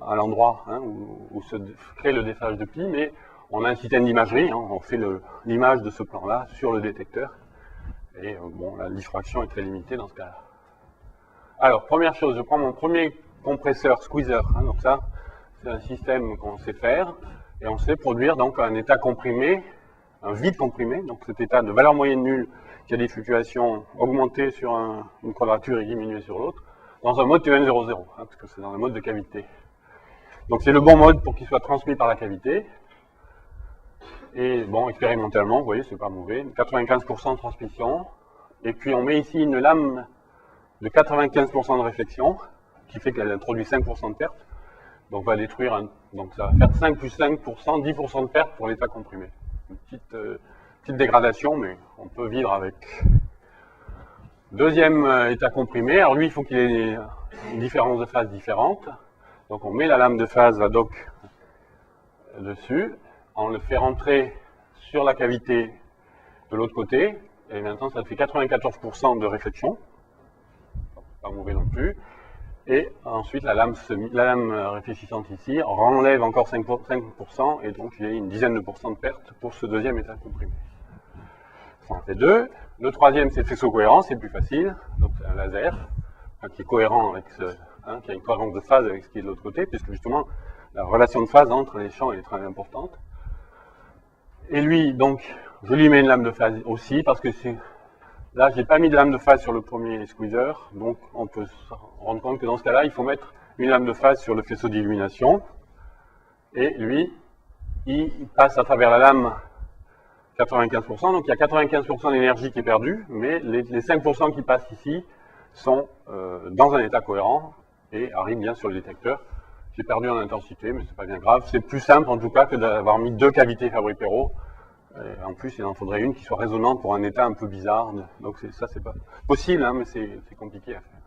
à l'endroit où se crée le déphasage de pi, mais on a un système d'imagerie, on fait l'image de ce plan-là sur le détecteur, et bon, la diffraction est très limitée dans ce cas-là. Alors, première chose, je prends mon premier compresseur, squeezer, donc ça, c'est un système qu'on sait faire, et on sait produire donc un état comprimé, un vide comprimé, donc cet état de valeur moyenne nulle, qui a des fluctuations augmentées sur une quadrature et diminuées sur l'autre, dans un mode TEN00, parce que c'est dans le mode de cavité. Donc c'est le bon mode pour qu'il soit transmis par la cavité. Et bon, expérimentalement, vous voyez, c'est pas mauvais, 95% de transmission. Et puis on met ici une lame de 95% de réflexion, qui fait qu'elle introduit 5% de perte. Donc on va détruire, donc ça va faire 5 plus 5%, 10% de perte pour l'état comprimé. Une petite dégradation, mais on peut vivre avec. Deuxième état comprimé, alors lui, il faut qu'il ait une différence de phase différente. Donc on met la lame de phase ad hoc dessus, on le fait rentrer sur la cavité de l'autre côté, et maintenant ça fait 94% de réflexion, pas mauvais non plus. Et ensuite la lame réfléchissante ici renlève encore 5%, et donc il y a une dizaine de pourcents de perte pour ce deuxième état comprimé. Ça en fait deux. Le troisième, c'est le faisceau cohérent, c'est plus facile, donc c'est un laser qui est cohérent avec qui a une cohérence de phase avec ce qui est de l'autre côté, puisque justement la relation de phase entre les champs est très importante. Et lui, donc, je lui mets une lame de phase aussi, parce que là, je n'ai pas mis de lame de phase sur le premier squeezer, donc on peut se rendre compte que dans ce cas-là, il faut mettre une lame de phase sur le faisceau d'illumination, et lui, il passe à travers la lame 95%, donc il y a 95% d'énergie qui est perdue, mais les 5% qui passent ici sont dans un état cohérent et arrivent bien sur le détecteur. J'ai perdu en intensité, mais c'est pas bien grave. C'est plus simple en tout cas que d'avoir mis 2 cavités Fabry-Pérot. En plus, il en faudrait une qui soit résonante pour un état un peu bizarre. Donc ça, c'est pas possible, hein, mais c'est compliqué à faire.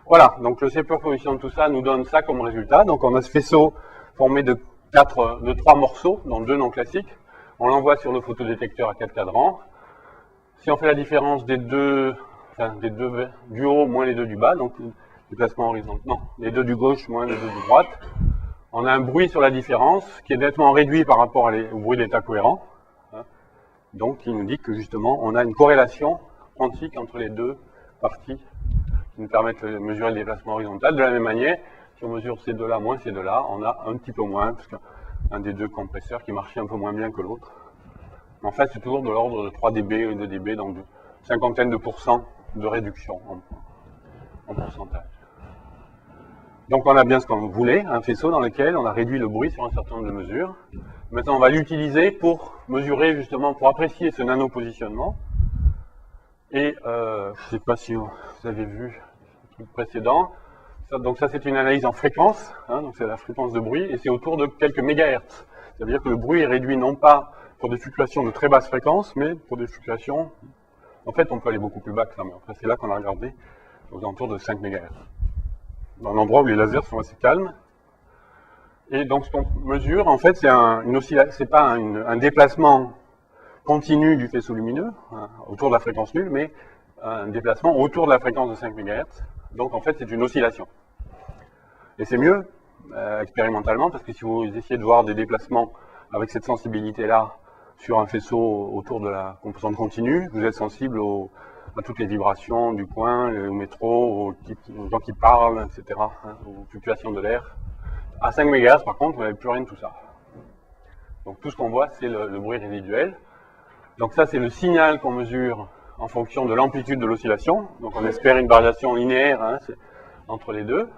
Voilà, donc le superposition de tout ça nous donne ça comme résultat. Donc on a ce faisceau formé de 3 morceaux, dont 2 non classiques. On l'envoie sur le photodétecteur à 4 cadrans. Si on fait la différence des deux du haut moins les 2 du bas, donc déplacement horizontal, non, les 2 du gauche moins les 2 du droite, on a un bruit sur la différence qui est nettement réduit par rapport au bruit d'état cohérent. Donc il nous dit que justement on a une corrélation quantique entre les 2 parties qui nous permettent de mesurer le déplacement horizontal. De la même manière, si on mesure ces 2-là moins ces 2-là, on a un petit peu moins, parce qu'un des 2 compresseurs qui marchait un peu moins bien que l'autre. En fait, c'est toujours de l'ordre de 3 dB ou 2 dB, donc de cinquantaine de pourcents de réduction en pourcentage. Donc on a bien ce qu'on voulait, un faisceau dans lequel on a réduit le bruit sur un certain nombre de mesures. Maintenant, on va l'utiliser pour mesurer justement, pour apprécier ce nano-positionnement. Et je ne sais pas si vous avez vu le truc précédent. Donc ça, c'est une analyse en fréquence, hein, donc c'est la fréquence de bruit, et c'est autour de quelques mégahertz. C'est-à-dire que le bruit est réduit non pas pour des fluctuations de très basse fréquence, mais pour des fluctuations... En fait, on peut aller beaucoup plus bas que ça, mais après, c'est là qu'on a regardé, aux alentours de 5 MHz. Dans un endroit où les lasers sont assez calmes. Et donc, ce qu'on mesure, en fait, c'est pas un déplacement continu du faisceau lumineux, hein, autour de la fréquence nulle, mais un déplacement autour de la fréquence de 5 MHz. Donc, en fait, c'est une oscillation. Et c'est mieux, expérimentalement, parce que si vous essayez de voir des déplacements avec cette sensibilité-là sur un faisceau autour de la composante continue, vous êtes sensible à toutes les vibrations du coin, au métro, aux gens qui parlent, etc., hein, aux fluctuations de l'air. À 5 MHz, par contre, vous n'avez plus rien de tout ça. Donc tout ce qu'on voit, c'est le bruit résiduel. Donc ça, c'est le signal qu'on mesure en fonction de l'amplitude de l'oscillation. Donc on espère une variation linéaire, hein, entre les deux,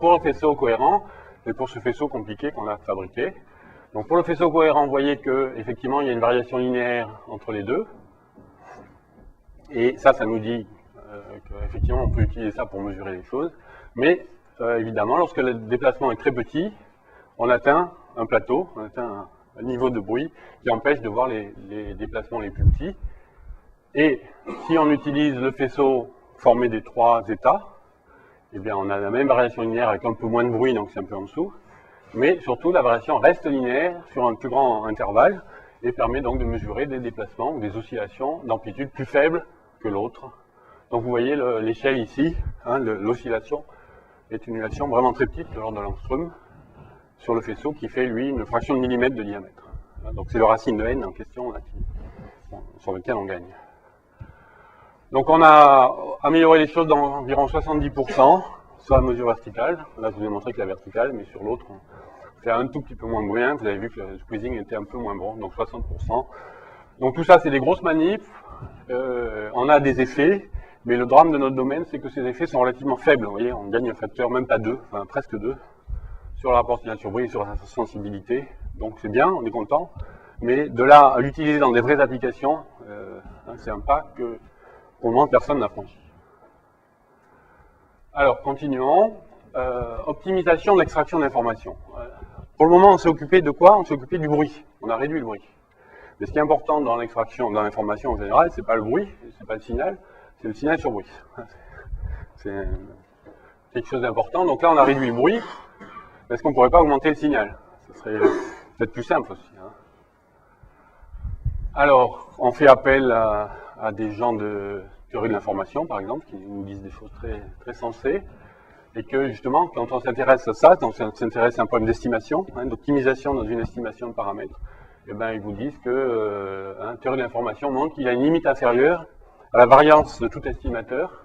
pour le faisceau cohérent et pour ce faisceau compliqué qu'on a fabriqué. Donc pour le faisceau cohérent, vous voyez qu'effectivement, il y a une variation linéaire entre les deux. Et ça nous dit qu'effectivement, on peut utiliser ça pour mesurer les choses. Mais évidemment, lorsque le déplacement est très petit, on atteint un plateau, on atteint un niveau de bruit qui empêche de voir les déplacements les plus petits. Et si on utilise le faisceau formé des 3 états, eh bien on a la même variation linéaire avec un peu moins de bruit, donc c'est un peu en dessous. Mais surtout, la variation reste linéaire sur un plus grand intervalle et permet donc de mesurer des déplacements ou des oscillations d'amplitude plus faibles que l'autre. Donc vous voyez l'échelle ici, hein, l'oscillation est une oscillation vraiment très petite de l'ordre de l'angstrom sur le faisceau qui fait, lui, une fraction de millimètre de diamètre. Donc c'est le racine de n en question là, sur lequel on gagne. Donc on a amélioré les choses d'environ 70% sur la mesure verticale. Là je vous ai montré que la verticale, mais sur l'autre, c'est un tout petit peu moins bien. Vous avez vu que le squeezing était un peu moins bon, donc 60%. Donc tout ça, c'est des grosses manipes. On a des effets, mais le drame de notre domaine, c'est que ces effets sont relativement faibles. Vous voyez, on gagne un facteur, même pas 2, enfin presque 2, sur le rapport signal-sur-bruit et sur la sensibilité. Donc c'est bien, on est content. Mais de là à l'utiliser dans des vraies applications, c'est un pas que, pour le moment, personne n'a franchi. Alors, continuons. Optimisation de l'extraction d'informations. Pour le moment, on s'est occupé de quoi? On s'est occupé du bruit. On a réduit le bruit. Mais ce qui est important dans l'extraction, dans l'information en général, c'est pas le bruit, c'est pas le signal, c'est le signal sur bruit. C'est quelque chose d'important. Donc là, on a réduit le bruit. Est-ce qu'on ne pourrait pas augmenter le signal? Ce serait peut-être plus simple aussi. Hein. Alors, on fait appel à des gens de théorie de l'information, par exemple, qui nous disent des choses très, très sensées. Et que justement, quand on s'intéresse à ça, quand on s'intéresse à un problème d'estimation, hein, d'optimisation dans une estimation de paramètres, eh ben, ils vous disent que théorie de l'information montre qu'il y a une limite inférieure à la variance de tout estimateur,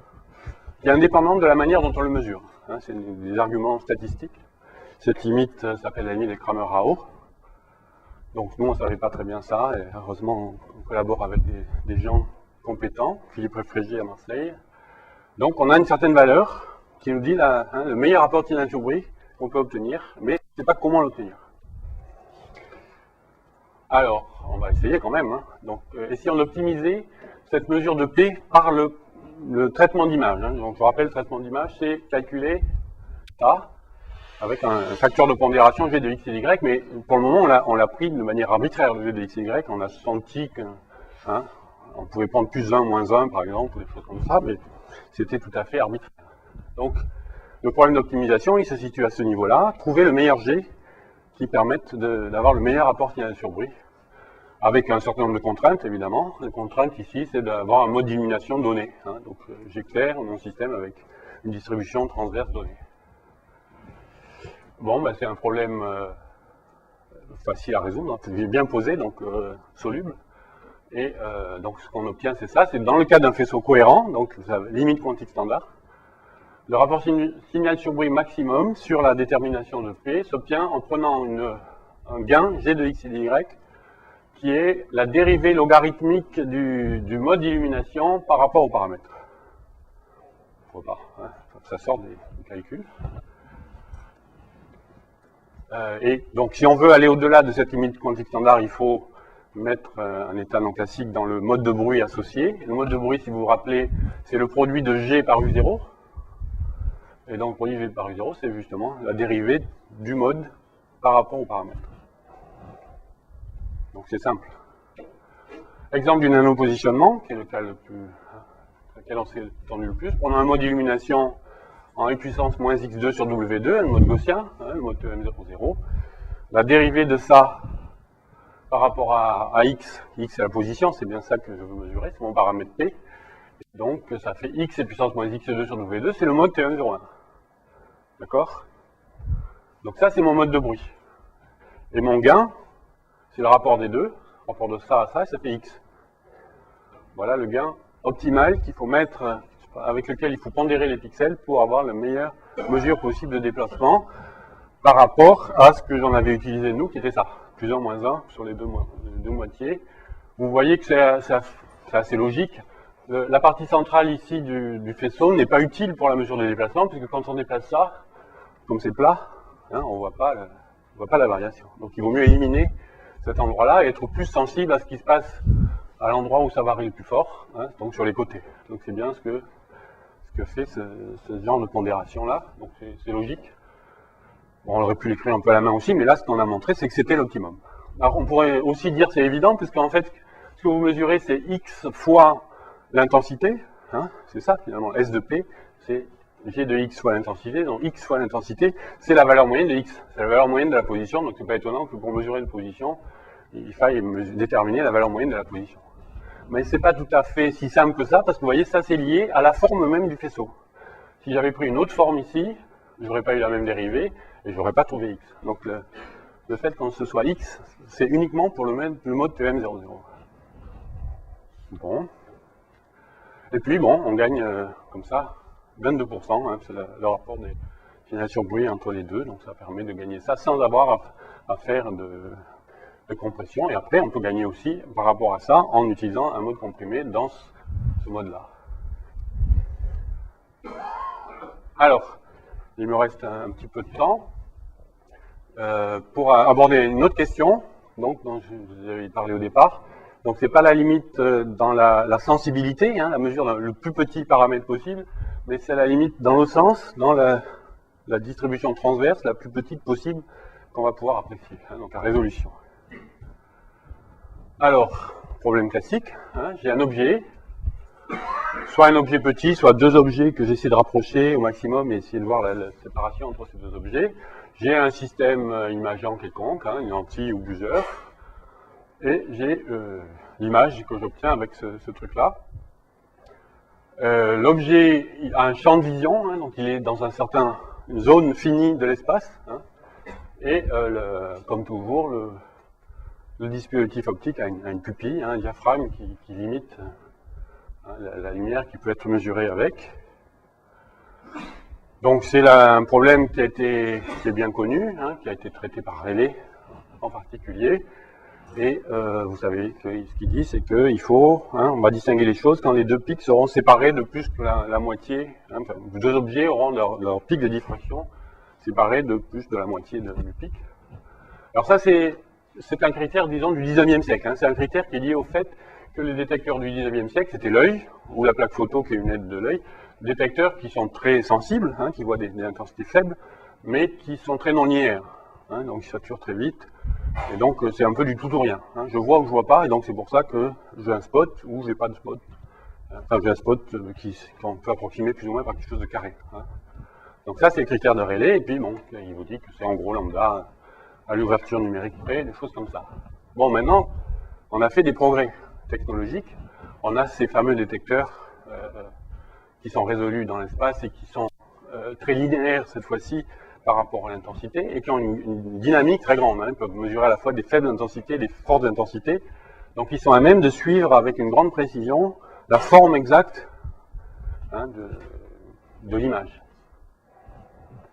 qui est indépendante de la manière dont on le mesure. Hein, c'est des arguments statistiques. Cette limite s'appelle la limite de Kramer-Rao. Donc nous, on ne savait pas très bien ça, et heureusement, on collabore avec des gens compétents, Philippe Réfrégier à Marseille. Donc on a une certaine valeur qui nous dit le meilleur rapport signal sur bruit qu'on peut obtenir, mais on ne sait pas comment l'obtenir. Alors, on va essayer quand même. Hein. Donc, essayons d'optimiser cette mesure de P par le traitement d'image. Hein. Donc, je vous rappelle, le traitement d'image, c'est calculer ça avec un facteur de pondération G de X et d'Y, mais pour le moment, on l'a pris de manière arbitraire, le G de X et Y. On a senti que, hein, on pouvait prendre plus 1, moins 1, par exemple, ou des choses comme ça, mais c'était tout à fait arbitraire. Donc, le problème d'optimisation, il se situe à ce niveau-là. Trouver le meilleur G qui permette d'avoir le meilleur rapport signal sur bruit, avec un certain nombre de contraintes, évidemment. Les contraintes ici, c'est d'avoir un mode d'illumination donné. Hein. Donc, j'éclaire mon système avec une distribution transverse donnée. Bon, ben, c'est un problème facile à résoudre, hein, bien posé, donc soluble. Et donc, ce qu'on obtient, c'est ça. C'est dans le cas d'un faisceau cohérent, donc limite quantique standard. Le rapport signal sur bruit maximum sur la détermination de P s'obtient en prenant un gain G de X et de Y qui est la dérivée logarithmique du mode d'illumination par rapport aux paramètres. Faut pas, hein, ça sort des calculs. Et donc, si on veut aller au-delà de cette limite quantique standard, il faut mettre un état non classique dans le mode de bruit associé. Le mode de bruit, si vous vous rappelez, c'est le produit de G par U0. Et donc, le produit G par U0, c'est justement la dérivée du mode par rapport aux paramètres. Donc, c'est simple. Exemple du nanopositionnement, qui est le cas lequel on s'est tendu le plus. On a un mode d'illumination en e puissance moins x2 sur W2, le mode gaussien, hein, le mode M00. La dérivée de ça par rapport à x, x c'est la position, c'est bien ça que je veux mesurer, c'est mon paramètre P. Donc ça fait x et puissance moins x2 sur W2, c'est le mode TM01. D'accord? Donc ça c'est mon mode de bruit. Et mon gain, c'est le rapport des deux, le rapport de ça à ça, et ça fait x. Voilà le gain optimal qu'il faut mettre, avec lequel il faut pondérer les pixels pour avoir la meilleure mesure possible de déplacement par rapport à ce que j'en avais utilisé nous, qui était ça, plus 1, moins 1 sur les deux moitiés. Vous voyez que c'est assez logique. La partie centrale ici du faisceau n'est pas utile pour la mesure de déplacement, puisque quand on déplace ça, comme c'est plat, hein, on ne voit pas la variation. Donc il vaut mieux éliminer cet endroit-là et être plus sensible à ce qui se passe à l'endroit où ça varie le plus fort, hein, donc sur les côtés. Donc c'est bien ce que fait ce genre de pondération-là, donc c'est logique. Bon, on aurait pu l'écrire un peu à la main aussi, mais là, ce qu'on a montré, c'est que c'était l'optimum. Alors, on pourrait aussi dire c'est évident, puisqu'en fait, ce que vous mesurez, c'est x fois l'intensité, hein, c'est ça, finalement, S de P, c'est G de x fois l'intensité, donc x fois l'intensité, c'est la valeur moyenne de x, c'est la valeur moyenne de la position, donc c'est pas étonnant que pour mesurer une position, il faille déterminer la valeur moyenne de la position. Mais c'est pas tout à fait si simple que ça, parce que vous voyez, ça c'est lié à la forme même du faisceau. Si j'avais pris une autre forme ici, je n'aurais pas eu la même dérivée, et je n'aurais pas trouvé x. Donc le fait qu'on se soit x, c'est uniquement pour le mode TM00. Bon. Et puis bon, on gagne comme ça 22%, hein, c'est le rapport des signaux sur bruit entre les deux, donc ça permet de gagner ça sans avoir à faire de compression. Et après, on peut gagner aussi par rapport à ça en utilisant un mode comprimé dans ce mode-là. Alors, il me reste un petit peu de temps pour aborder une autre question, donc, dont je vous avais parlé au départ. Donc, ce n'est pas la limite dans la sensibilité, hein, la mesure le plus petit paramètre possible, mais c'est la limite dans l'autre sens, dans la distribution transverse la plus petite possible qu'on va pouvoir apprécier, hein, donc la résolution. Alors, problème classique, hein, j'ai un objet, soit un objet petit, soit deux objets que j'essaie de rapprocher au maximum et essayer de voir la séparation entre ces deux objets. J'ai un système imageant quelconque, hein, une lentille ou plusieurs, et j'ai l'image que j'obtiens avec ce truc-là. L'objet a un champ de vision, hein, donc il est dans une zone finie de l'espace, hein, et comme toujours, le dispositif optique a une pupille, hein, un diaphragme qui limite la lumière qui peut être mesurée avec. Donc c'est un problème qui est bien connu, hein, qui a été traité par Rayleigh en particulier. Et vous savez ce qu'il dit, c'est qu'il faut, hein, on va distinguer les choses quand les deux pics seront séparés de plus que la moitié. Hein, enfin, deux objets auront leur pic de diffraction séparé de plus de la moitié du pic. Alors ça c'est c'est un critère, disons, du 19e siècle. Hein. C'est un critère qui est lié au fait que les détecteurs du 19e siècle, c'était l'œil, ou la plaque photo qui est une aide de l'œil, détecteurs qui sont très sensibles, hein, qui voient des intensités faibles, mais qui sont très non linéaires. Hein, donc ils saturent très vite. Et donc c'est un peu du tout ou rien. Hein. Je vois ou je vois pas, et donc c'est pour ça que j'ai un spot ou j'ai pas de spot. Enfin, j'ai un spot qu'on peut approximer plus ou moins par quelque chose de carré. Hein. Donc ça, c'est le critère de Rayleigh, et puis bon, il vous dit que c'est en gros lambda à l'ouverture numérique près, des choses comme ça. Bon, maintenant, on a fait des progrès technologiques. On a ces fameux détecteurs qui sont résolus dans l'espace et qui sont très linéaires cette fois-ci par rapport à l'intensité, et qui ont une dynamique très grande. Hein. Ils peuvent mesurer à la fois des faibles intensités et des fortes intensités. Donc ils sont à même de suivre avec une grande précision la forme exacte, hein, de l'image.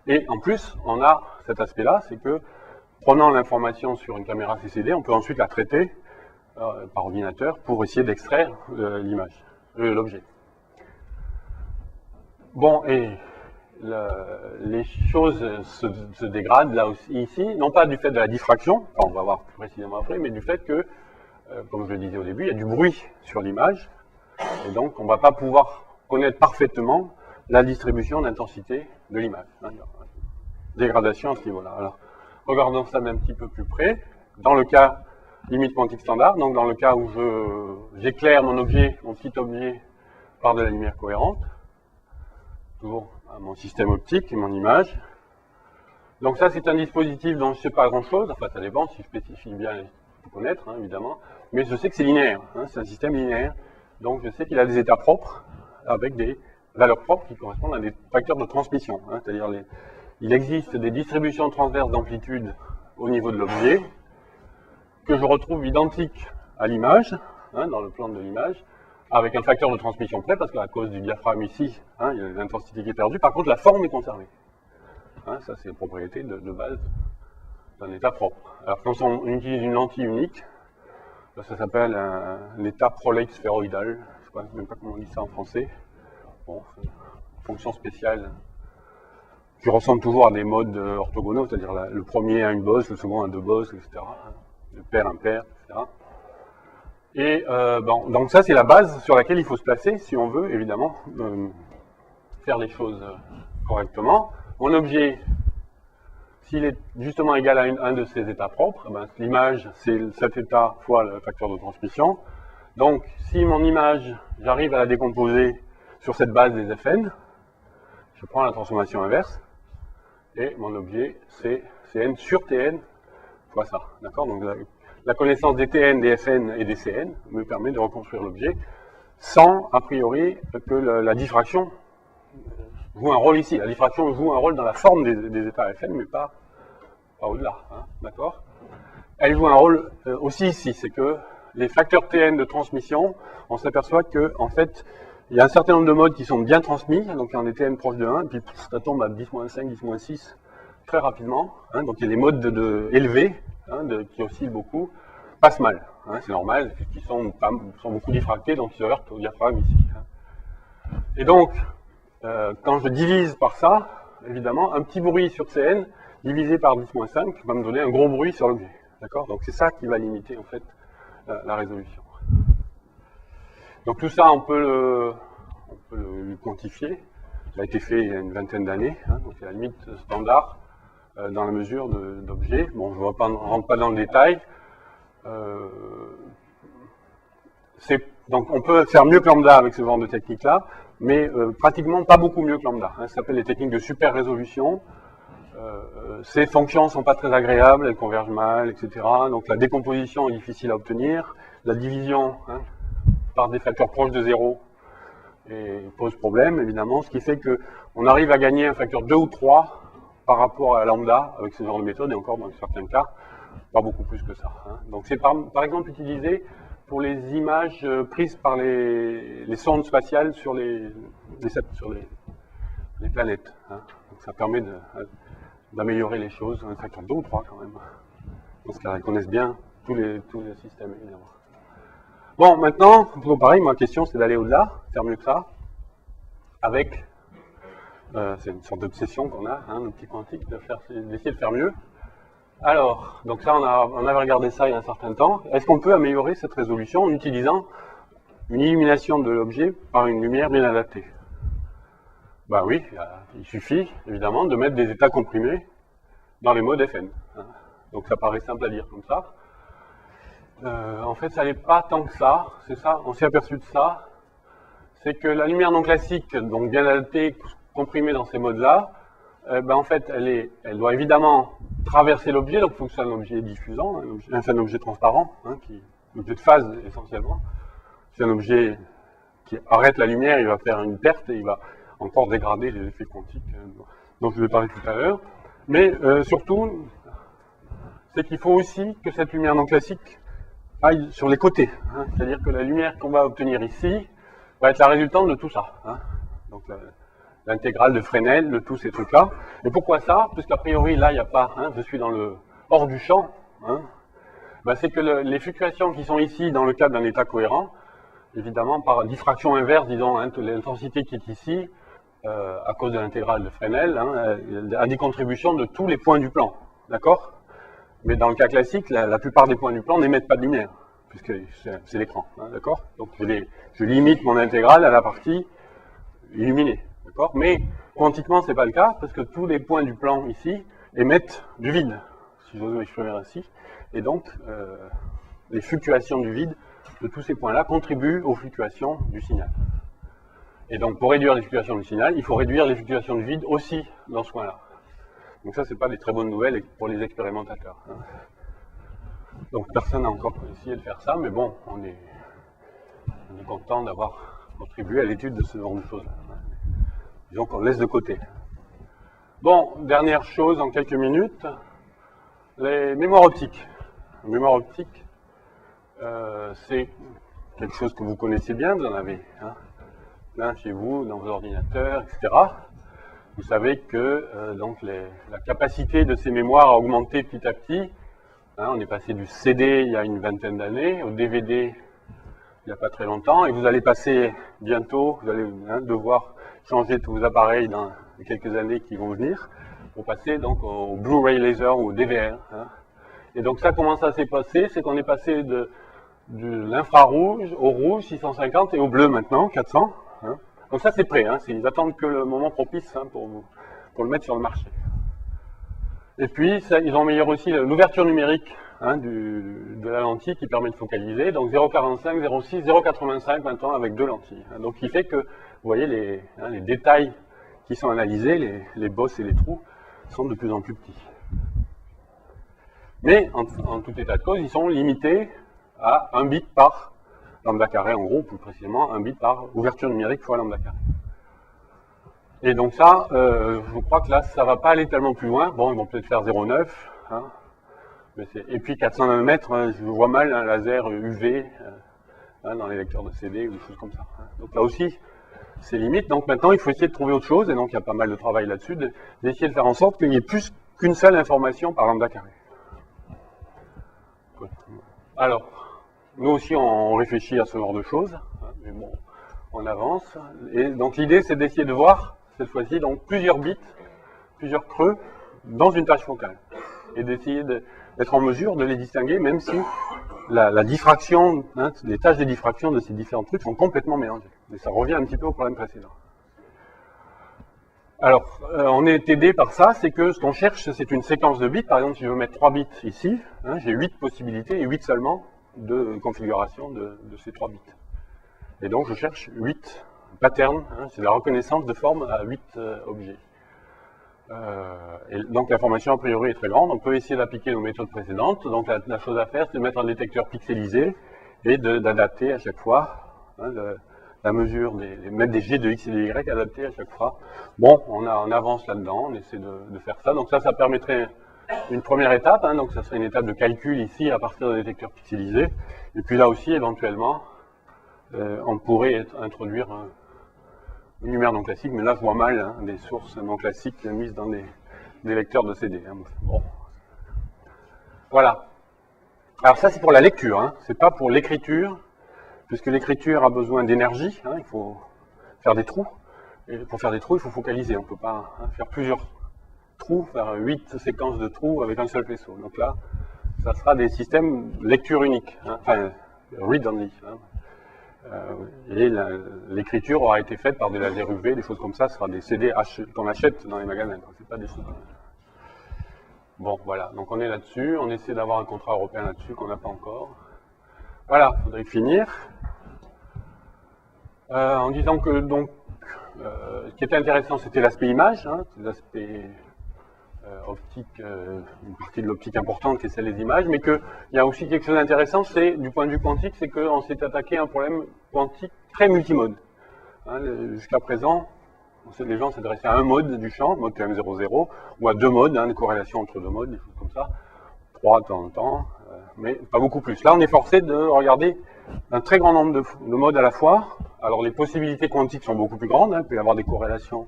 Et en plus, on a cet aspect-là, c'est que prenant l'information sur une caméra CCD, on peut ensuite la traiter par ordinateur pour essayer d'extraire l'image, l'objet. Bon, et les choses se dégradent là aussi, ici, non pas du fait de la diffraction, enfin, on va voir plus précisément après, mais du fait que, comme je le disais au début, il y a du bruit sur l'image, et donc on ne va pas pouvoir connaître parfaitement la distribution d'intensité de l'image. Hein, dégradation à ce niveau-là. Alors, regardons ça d'un petit peu plus près. Dans le cas limite quantique standard, donc dans le cas où j'éclaire mon objet, mon petit objet, par de la lumière cohérente, toujours à mon système optique et mon image. Donc ça, c'est un dispositif dont je ne sais pas grand-chose, enfin ça dépend, si je spécifie bien, il faut connaître, hein, évidemment, mais je sais que c'est linéaire, hein, c'est un système linéaire, donc je sais qu'il a des états propres, avec des valeurs propres qui correspondent à des facteurs de transmission, hein, c'est-à-dire il existe des distributions transverses d'amplitude au niveau de l'objet, que je retrouve identiques à l'image, hein, dans le plan de l'image, avec un facteur de transmission près, parce qu'à cause du diaphragme ici, hein, il y a l'intensité qui est perdue, par contre la forme est conservée. Hein, ça c'est une propriété de base d'un état propre. Alors quand on utilise une lentille unique, ça s'appelle l'état prolate sphéroïdal, je ne sais même pas comment on dit ça en français. Bon, c'est une fonction spéciale qui ressemble toujours à des modes orthogonaux, c'est-à-dire le premier a une bosse, le second a deux bosses, etc. Le pair, impair, etc. Et bon, donc ça c'est la base sur laquelle il faut se placer si on veut évidemment faire les choses correctement. Mon objet, s'il est justement égal à un de ses états propres, ben, l'image c'est cet état fois le facteur de transmission. Donc si mon image, j'arrive à la décomposer sur cette base des Fn, je prends la transformation inverse, et mon objet c'est Cn sur Tn fois ça. D'accord? Donc la connaissance des Tn, des Fn et des Cn me permet de reconstruire l'objet sans, a priori, que la diffraction joue un rôle ici. La diffraction joue un rôle dans la forme des états Fn, mais pas au-delà. Hein, d'accord? Elle joue un rôle aussi ici, c'est que les facteurs Tn de transmission, on s'aperçoit que, en fait, il y a un certain nombre de modes qui sont bien transmis, donc il y en a des Tn proches de 1, et puis ça tombe à 10-5, 10-6 très rapidement. Hein, donc il y a des modes élevés, hein, qui oscillent beaucoup, passent mal. Hein, c'est normal, puisqu'ils sont beaucoup diffractés, donc ils se heurtent au diaphragme ici. Hein. Et donc, quand je divise par ça, évidemment, un petit bruit sur Cn divisé par 10-5 va me donner un gros bruit sur l'objet. D'accord? Donc c'est ça qui va limiter en fait la résolution. Donc tout ça, on peut le quantifier. Ça a été fait il y a une vingtaine d'années, hein, donc c'est la limite standard dans la mesure d'objets. Bon, je ne rentre pas dans le détail. Donc on peut faire mieux que lambda avec ce genre de technique-là, mais pratiquement pas beaucoup mieux que lambda. Hein, ça s'appelle les techniques de super résolution. Ces fonctions ne sont pas très agréables, elles convergent mal, etc. Donc la décomposition est difficile à obtenir. La division par des facteurs proches de 0 pose problème, évidemment, ce qui fait qu'on arrive à gagner un facteur 2 ou 3 par rapport à lambda avec ce genre de méthode, et encore dans certains cas, pas beaucoup plus que ça. Hein. Donc c'est par exemple utilisé pour les images prises par les sondes spatiales sur les planètes. Hein. Donc ça permet d'améliorer les choses, un facteur 2 ou 3 quand même. Parce qu'elles connaissent bien tous les systèmes, évidemment. Bon, maintenant, toujours pareil, ma question c'est d'aller au-delà, faire mieux que ça, avec, c'est une sorte d'obsession qu'on a, hein, le petit quantique, d'essayer de faire mieux. Alors, donc ça, on avait regardé ça il y a un certain temps. Est-ce qu'on peut améliorer cette résolution en utilisant une illumination de l'objet par une lumière bien adaptée? Ben oui, il suffit évidemment de mettre des états comprimés dans les modes FN. Donc ça paraît simple à dire comme ça. En fait, ça n'est pas tant que ça. C'est ça, on s'est aperçu de ça. C'est que la lumière non classique, donc bien adaptée, comprimée dans ces modes-là, en fait, elle doit évidemment traverser l'objet, donc il faut que ce soit un objet diffusant, un objet transparent, un objet de phase essentiellement. C'est un objet qui arrête la lumière, il va faire une perte et il va encore dégrader les effets quantiques dont je vais parler tout à l'heure. Mais surtout, c'est qu'il faut aussi que cette lumière non classique aille sur les côtés. C'est-à-dire que la lumière qu'on va obtenir ici va être la résultante de tout ça. Donc l'intégrale de Fresnel, de tous ces trucs-là. Et pourquoi ça? Parce qu'a priori, là, il n'y a pas, je suis dans le hors du champ. C'est que les fluctuations qui sont ici dans le cadre d'un état cohérent, évidemment, par diffraction inverse, disons, l'intensité qui est ici, à cause de l'intégrale de Fresnel, a des contributions de tous les points du plan. D'accord? Mais dans le cas classique, la plupart des points du plan n'émettent pas de lumière, puisque c'est l'écran. D'accord? Donc je limite mon intégrale à la partie illuminée. D'accord? Mais quantiquement, ce n'est pas le cas, parce que tous les points du plan ici émettent du vide, si j'ose m'exprimer ainsi. Et donc, les fluctuations du vide de tous ces points-là contribuent aux fluctuations du signal. Et donc, pour réduire les fluctuations du signal, il faut réduire les fluctuations du vide aussi dans ce coin-là. Donc ça, c'est pas des très bonnes nouvelles pour les expérimentateurs. Donc personne n'a encore essayé de faire ça, mais bon, on est content d'avoir contribué à l'étude de ce genre de choses. Disons qu'on laisse de côté. Bon, dernière chose en quelques minutes, les mémoires optiques. Les mémoires optiques, c'est quelque chose que vous connaissez bien, vous en avez plein chez vous, dans vos ordinateurs, etc. Vous savez que donc la capacité de ces mémoires a augmenté petit à petit. On est passé du CD il y a une vingtaine d'années au DVD il n'y a pas très longtemps, et vous allez passer bientôt, vous allez devoir changer tous vos appareils dans les quelques années qui vont venir, pour passer donc au Blu-ray laser ou au DVR. Et donc ça, comment ça s'est passé? C'est qu'on est passé de l'infrarouge au rouge 650 et au bleu maintenant 400. Donc ça c'est prêt, ils attendent que le moment propice pour le mettre sur le marché. Et puis ça, ils ont amélioré aussi l'ouverture numérique de la lentille qui permet de focaliser, donc 0,45, 0,6, 0,85 maintenant avec deux lentilles. Donc qui fait que, vous voyez, les détails qui sont analysés, les bosses et les trous, sont de plus en plus petits. Mais en tout état de cause, ils sont limités à 1 bit par lambda carré, en gros, plus précisément 1 bit par ouverture numérique fois lambda carré. Et donc ça, je crois que là, ça ne va pas aller tellement plus loin. Bon, ils vont peut-être faire 0,9. Et puis 400 nanomètres, je vois mal un laser UV dans les lecteurs de CD ou des choses comme ça. Donc là aussi, c'est limite. Donc maintenant, il faut essayer de trouver autre chose. Et donc, il y a pas mal de travail là-dessus, d'essayer de faire en sorte qu'il n'y ait plus qu'une seule information par lambda carré. Alors, nous aussi, on réfléchit à ce genre de choses. Mais bon, on avance. Et donc, l'idée, c'est d'essayer de voir, cette fois-ci, donc plusieurs bits, plusieurs creux, dans une tâche focale. Et d'essayer d'être en mesure de les distinguer, même si la diffraction, les tâches de diffraction de ces différents trucs sont complètement mélangées. Et ça revient un petit peu au problème précédent. Alors, on est aidé par ça, c'est que ce qu'on cherche, c'est une séquence de bits. Par exemple, si je veux mettre 3 bits ici, j'ai 8 possibilités, et 8 seulement, de configuration de ces 3 bits. Et donc, je cherche 8 patterns, c'est la reconnaissance de forme à 8 objets. Et donc l'information a priori est très grande, on peut essayer d'appliquer nos méthodes précédentes. Donc la chose à faire, c'est de mettre un détecteur pixelisé et d'adapter à chaque fois la mesure, mettre des G de X et de Y adaptés à chaque fois. Bon, on avance là-dedans, on essaie de faire ça. Donc ça permettrait une première étape, donc ça serait une étape de calcul ici à partir de détecteurs pixelisés. Et puis là aussi, éventuellement, on pourrait introduire une lumière non classique, mais là je vois mal des sources non classiques mises dans des lecteurs de CD. Bon. Voilà. Alors ça c'est pour la lecture, c'est pas pour l'écriture, puisque l'écriture a besoin d'énergie, il faut faire des trous, et pour faire des trous il faut focaliser, on ne peut pas faire plusieurs trous, faire 8 séquences de trous avec un seul faisceau. Donc là, ça sera des systèmes lecture unique, hein, enfin read-only. Hein. Et l'écriture aura été faite par des lasers UV, des choses comme ça, ce sera des CD qu'on achète dans les magasins. C'est pas des choses. Bon, voilà, donc on est là-dessus, on essaie d'avoir un contrat européen là-dessus qu'on n'a pas encore. Voilà, il faudrait finir. En disant que donc, ce qui était intéressant, c'était l'aspect image, hein, l'aspect optique, une partie de l'optique importante qui est celle des images, mais qu'il y a aussi quelque chose d'intéressant, c'est du point de vue quantique, c'est qu'on s'est attaqué à un problème quantique très multimode. Hein, jusqu'à présent, les gens s'adressaient à un mode du champ, mode TM00, ou à deux modes, hein, des corrélations entre deux modes, des choses comme ça, 3 de temps en temps, mais pas beaucoup plus. Là, on est forcé de regarder un très grand nombre de modes à la fois. Alors, les possibilités quantiques sont beaucoup plus grandes, hein, il peut y avoir des corrélations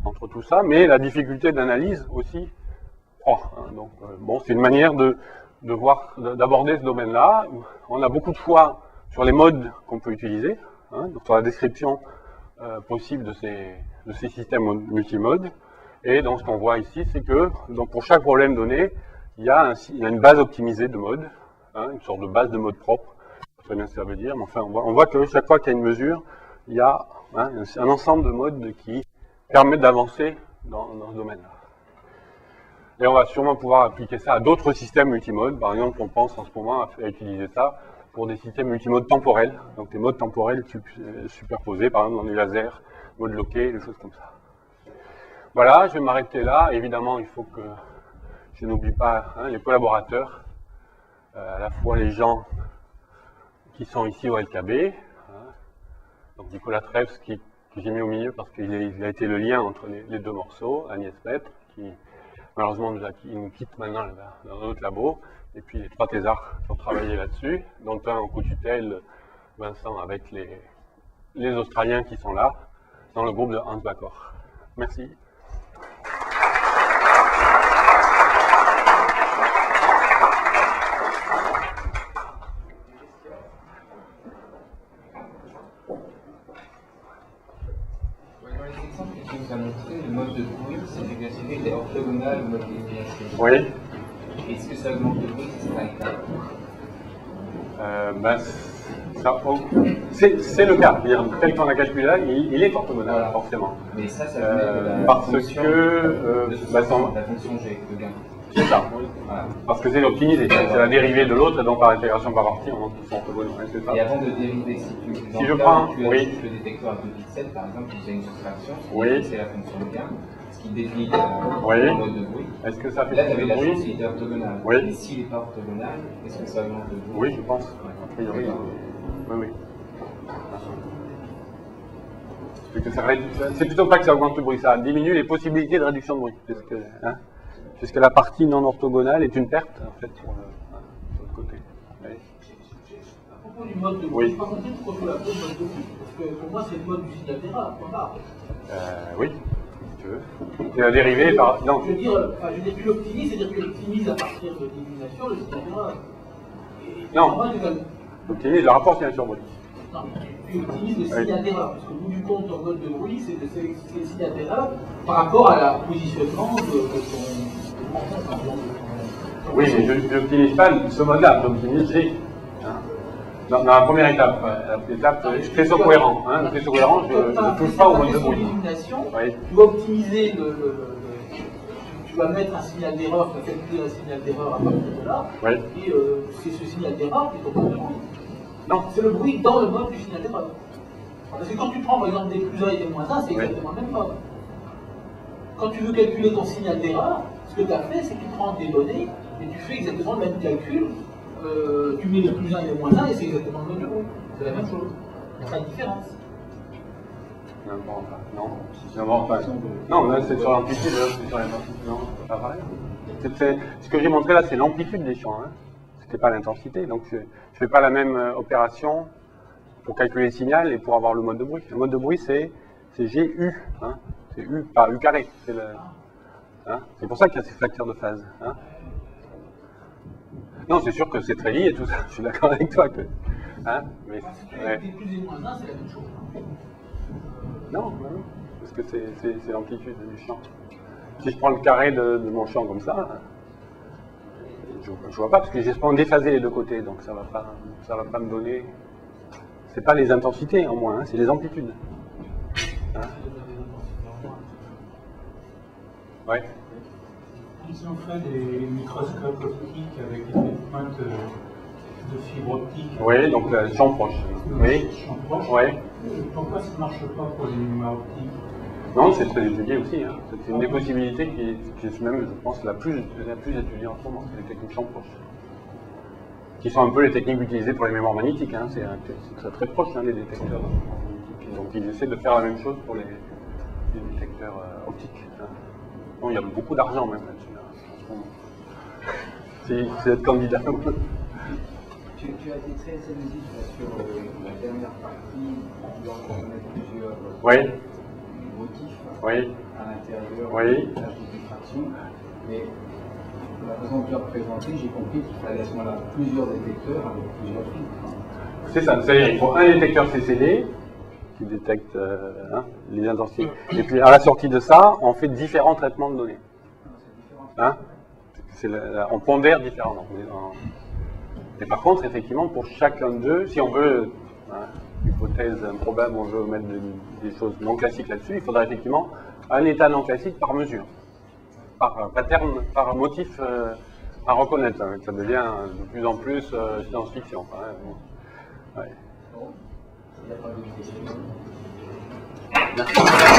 entre tout ça, mais la difficulté d'analyse aussi croît. Hein, donc, bon, c'est une manière d'aborder ce domaine-là. On a beaucoup de choix sur les modes qu'on peut utiliser, hein, donc sur la description possible de ces systèmes multimodes. Et donc, ce qu'on voit ici, c'est que donc, pour chaque problème donné, il y a une base optimisée de modes, hein, une sorte de base de mode propre. Très bien ce que ça veut dire, mais enfin, on voit que chaque fois qu'il y a une mesure, il y a hein, un ensemble de modes qui permettent d'avancer dans ce domaine-là. Et on va sûrement pouvoir appliquer ça à d'autres systèmes multimodes. Par exemple, on pense en ce moment à utiliser ça pour des systèmes multimodes temporels, donc des modes temporels superposés, par exemple dans les lasers, mode loqué, des choses comme ça. Voilà, je vais m'arrêter là. Évidemment, il faut que je n'oublie pas hein, les collaborateurs, à la fois les gens qui sont ici au LKB, hein, donc Nicolas Treves, que j'ai mis au milieu parce qu'il a été le lien entre les deux morceaux, Agnès Maître, qui malheureusement nous quitte maintenant dans notre labo, et puis les 3 thésards qui ont travaillé là-dessus, dont un en co-tutelle, Vincent, avec les Australiens qui sont là, dans le groupe de Hans Bacor. Merci. Le mode de bruit, c'est l'exacéré, il est orthogonal au mode d'élimination. Oui. Est-ce que ça augmente le bruit si c'est un cas c'est le cas. Tel qu'on a calculé là, il est orthogonal, voilà. Forcément. Mais ça venait de parce que la fonction G de gain. C'est ça, oui. Voilà. Parce que c'est l'optimisé, c'est la dérivée de l'autre, et donc par intégration par partie, on montre qu'ils sont orthogonaux. Et avant de dériver, si je prends, tu as le détecteur à 2 pixels, par exemple, tu fais une soustraction, c'est la fonction de gain, ce qui définit le mode de bruit. Est-ce que ça fait là, tu avais la chose qui était orthogonale. Oui. Et s'il n'est pas orthogonal, est-ce que ça augmente le bruit? Oui, je pense. A priori, oui. C'est plutôt pas que ça augmente le bruit, ça diminue les possibilités de réduction de bruit. Puisque la partie non orthogonale est une perte, en fait, sur l'autre côté. Oui. À propos du mode de bruit, je n'ai pas compris pourquoi tu l'appelles mode de bruit. Parce que pour moi, c'est le mode du signal d'erreur, point barre. Oui, si tu veux. C'est la dérivée par. Non. Je veux dire, tu l'optimises, c'est-à-dire que tu l'optimises à partir de l'élimination, le signal d'erreur. Non. Optimise le rapport signal-bruit. Non, tu optimises le signal d'erreur. Parce que au bout du compte, ton mode de bruit, c'est le signal d'erreur par rapport à la positionnement de ton. Oui, mais je n'optimise pas ce mode-là, j'optimise G. Dans la première étape, faisceau cohérent. Le faisceau cohérent, je ne touche pas au mode de bruit. Oui. Tu vas optimiser tu vas mettre un signal d'erreur, tu vas calculer un signal d'erreur à partir de là, oui. Et c'est ce signal d'erreur qui est ton mode de bruit. Non. C'est le bruit dans le mode du signal d'erreur. Parce que quand tu prends par exemple des plus 1 et des moins 1, c'est exactement le même mode. Quand tu veux calculer ton signal d'erreur, ce que tu as fait, c'est que tu prends des données et tu fais exactement le même calcul. Tu mets les plus 1 et les moins 1 et c'est exactement le même bruit. C'est la même chose. Il n'y a pas de différence. Non, là c'est sur l'amplitude, c'est sur l'intensité. Non, c'est pas pareil. Ce que j'ai montré là, c'est l'amplitude des champs. C'était pas l'intensité. Donc je ne fais pas la même opération pour calculer le signal et pour avoir le mode de bruit. Le mode de bruit, c'est GU. C'est U, pas U carré. C'est pour ça qu'il y a ces facteurs de phase. Non, c'est sûr que c'est très lié et tout ça. Je suis d'accord avec toi. Mais des plus et moins 1, c'est la même chose. Non, parce que c'est l'amplitude du champ. Si je prends le carré de mon champ comme ça, je vois pas, parce que j'ai souvent déphasé les deux côtés, donc ça va pas me donner. C'est pas les intensités en moins, hein, c'est les amplitudes. Hein? Ouais. Ils ont fait des microscopes optiques avec des pointes de fibre optique. Oui, donc champ proche. Oui. Champ proche. Oui. Pourquoi ça ne marche pas pour les minima optiques? Non, c'est très étudié aussi. Hein. C'est une des possibilités qui est même, je pense, la plus étudiée en ce moment, c'est les techniques champ proche. Qui sont un peu les techniques utilisées pour les mémoires magnétiques. Hein. C'est très proche, hein, les détecteurs magnétiques. Donc ils essaient de faire la même chose pour les détecteurs optiques. Hein. Bon, il y a beaucoup d'argent même là-dessus, là, en ce moment. C'est être candidat. Tu as été très élusif sur la dernière partie, on met plusieurs motifs à l'intérieur de la diffraction. Mais la façon dont tu as présenté, j'ai compris qu'il fallait à ce moment-là plusieurs détecteurs avec plusieurs filtres. C'est ça, c'est-à-dire qu'il faut un détecteur CCD qui détecte les intensités. Et puis à la sortie de ça, on fait différents traitements de données. Hein? On pondère différemment. Et par contre, effectivement, pour chacun d'eux, si on veut, hypothèse improbable, on veut mettre des choses non classiques là-dessus, il faudra effectivement un état non classique par mesure, par pattern, par motif à reconnaître. Ça devient de plus en plus science-fiction. Ouais. Il n'y a pas de question. Merci.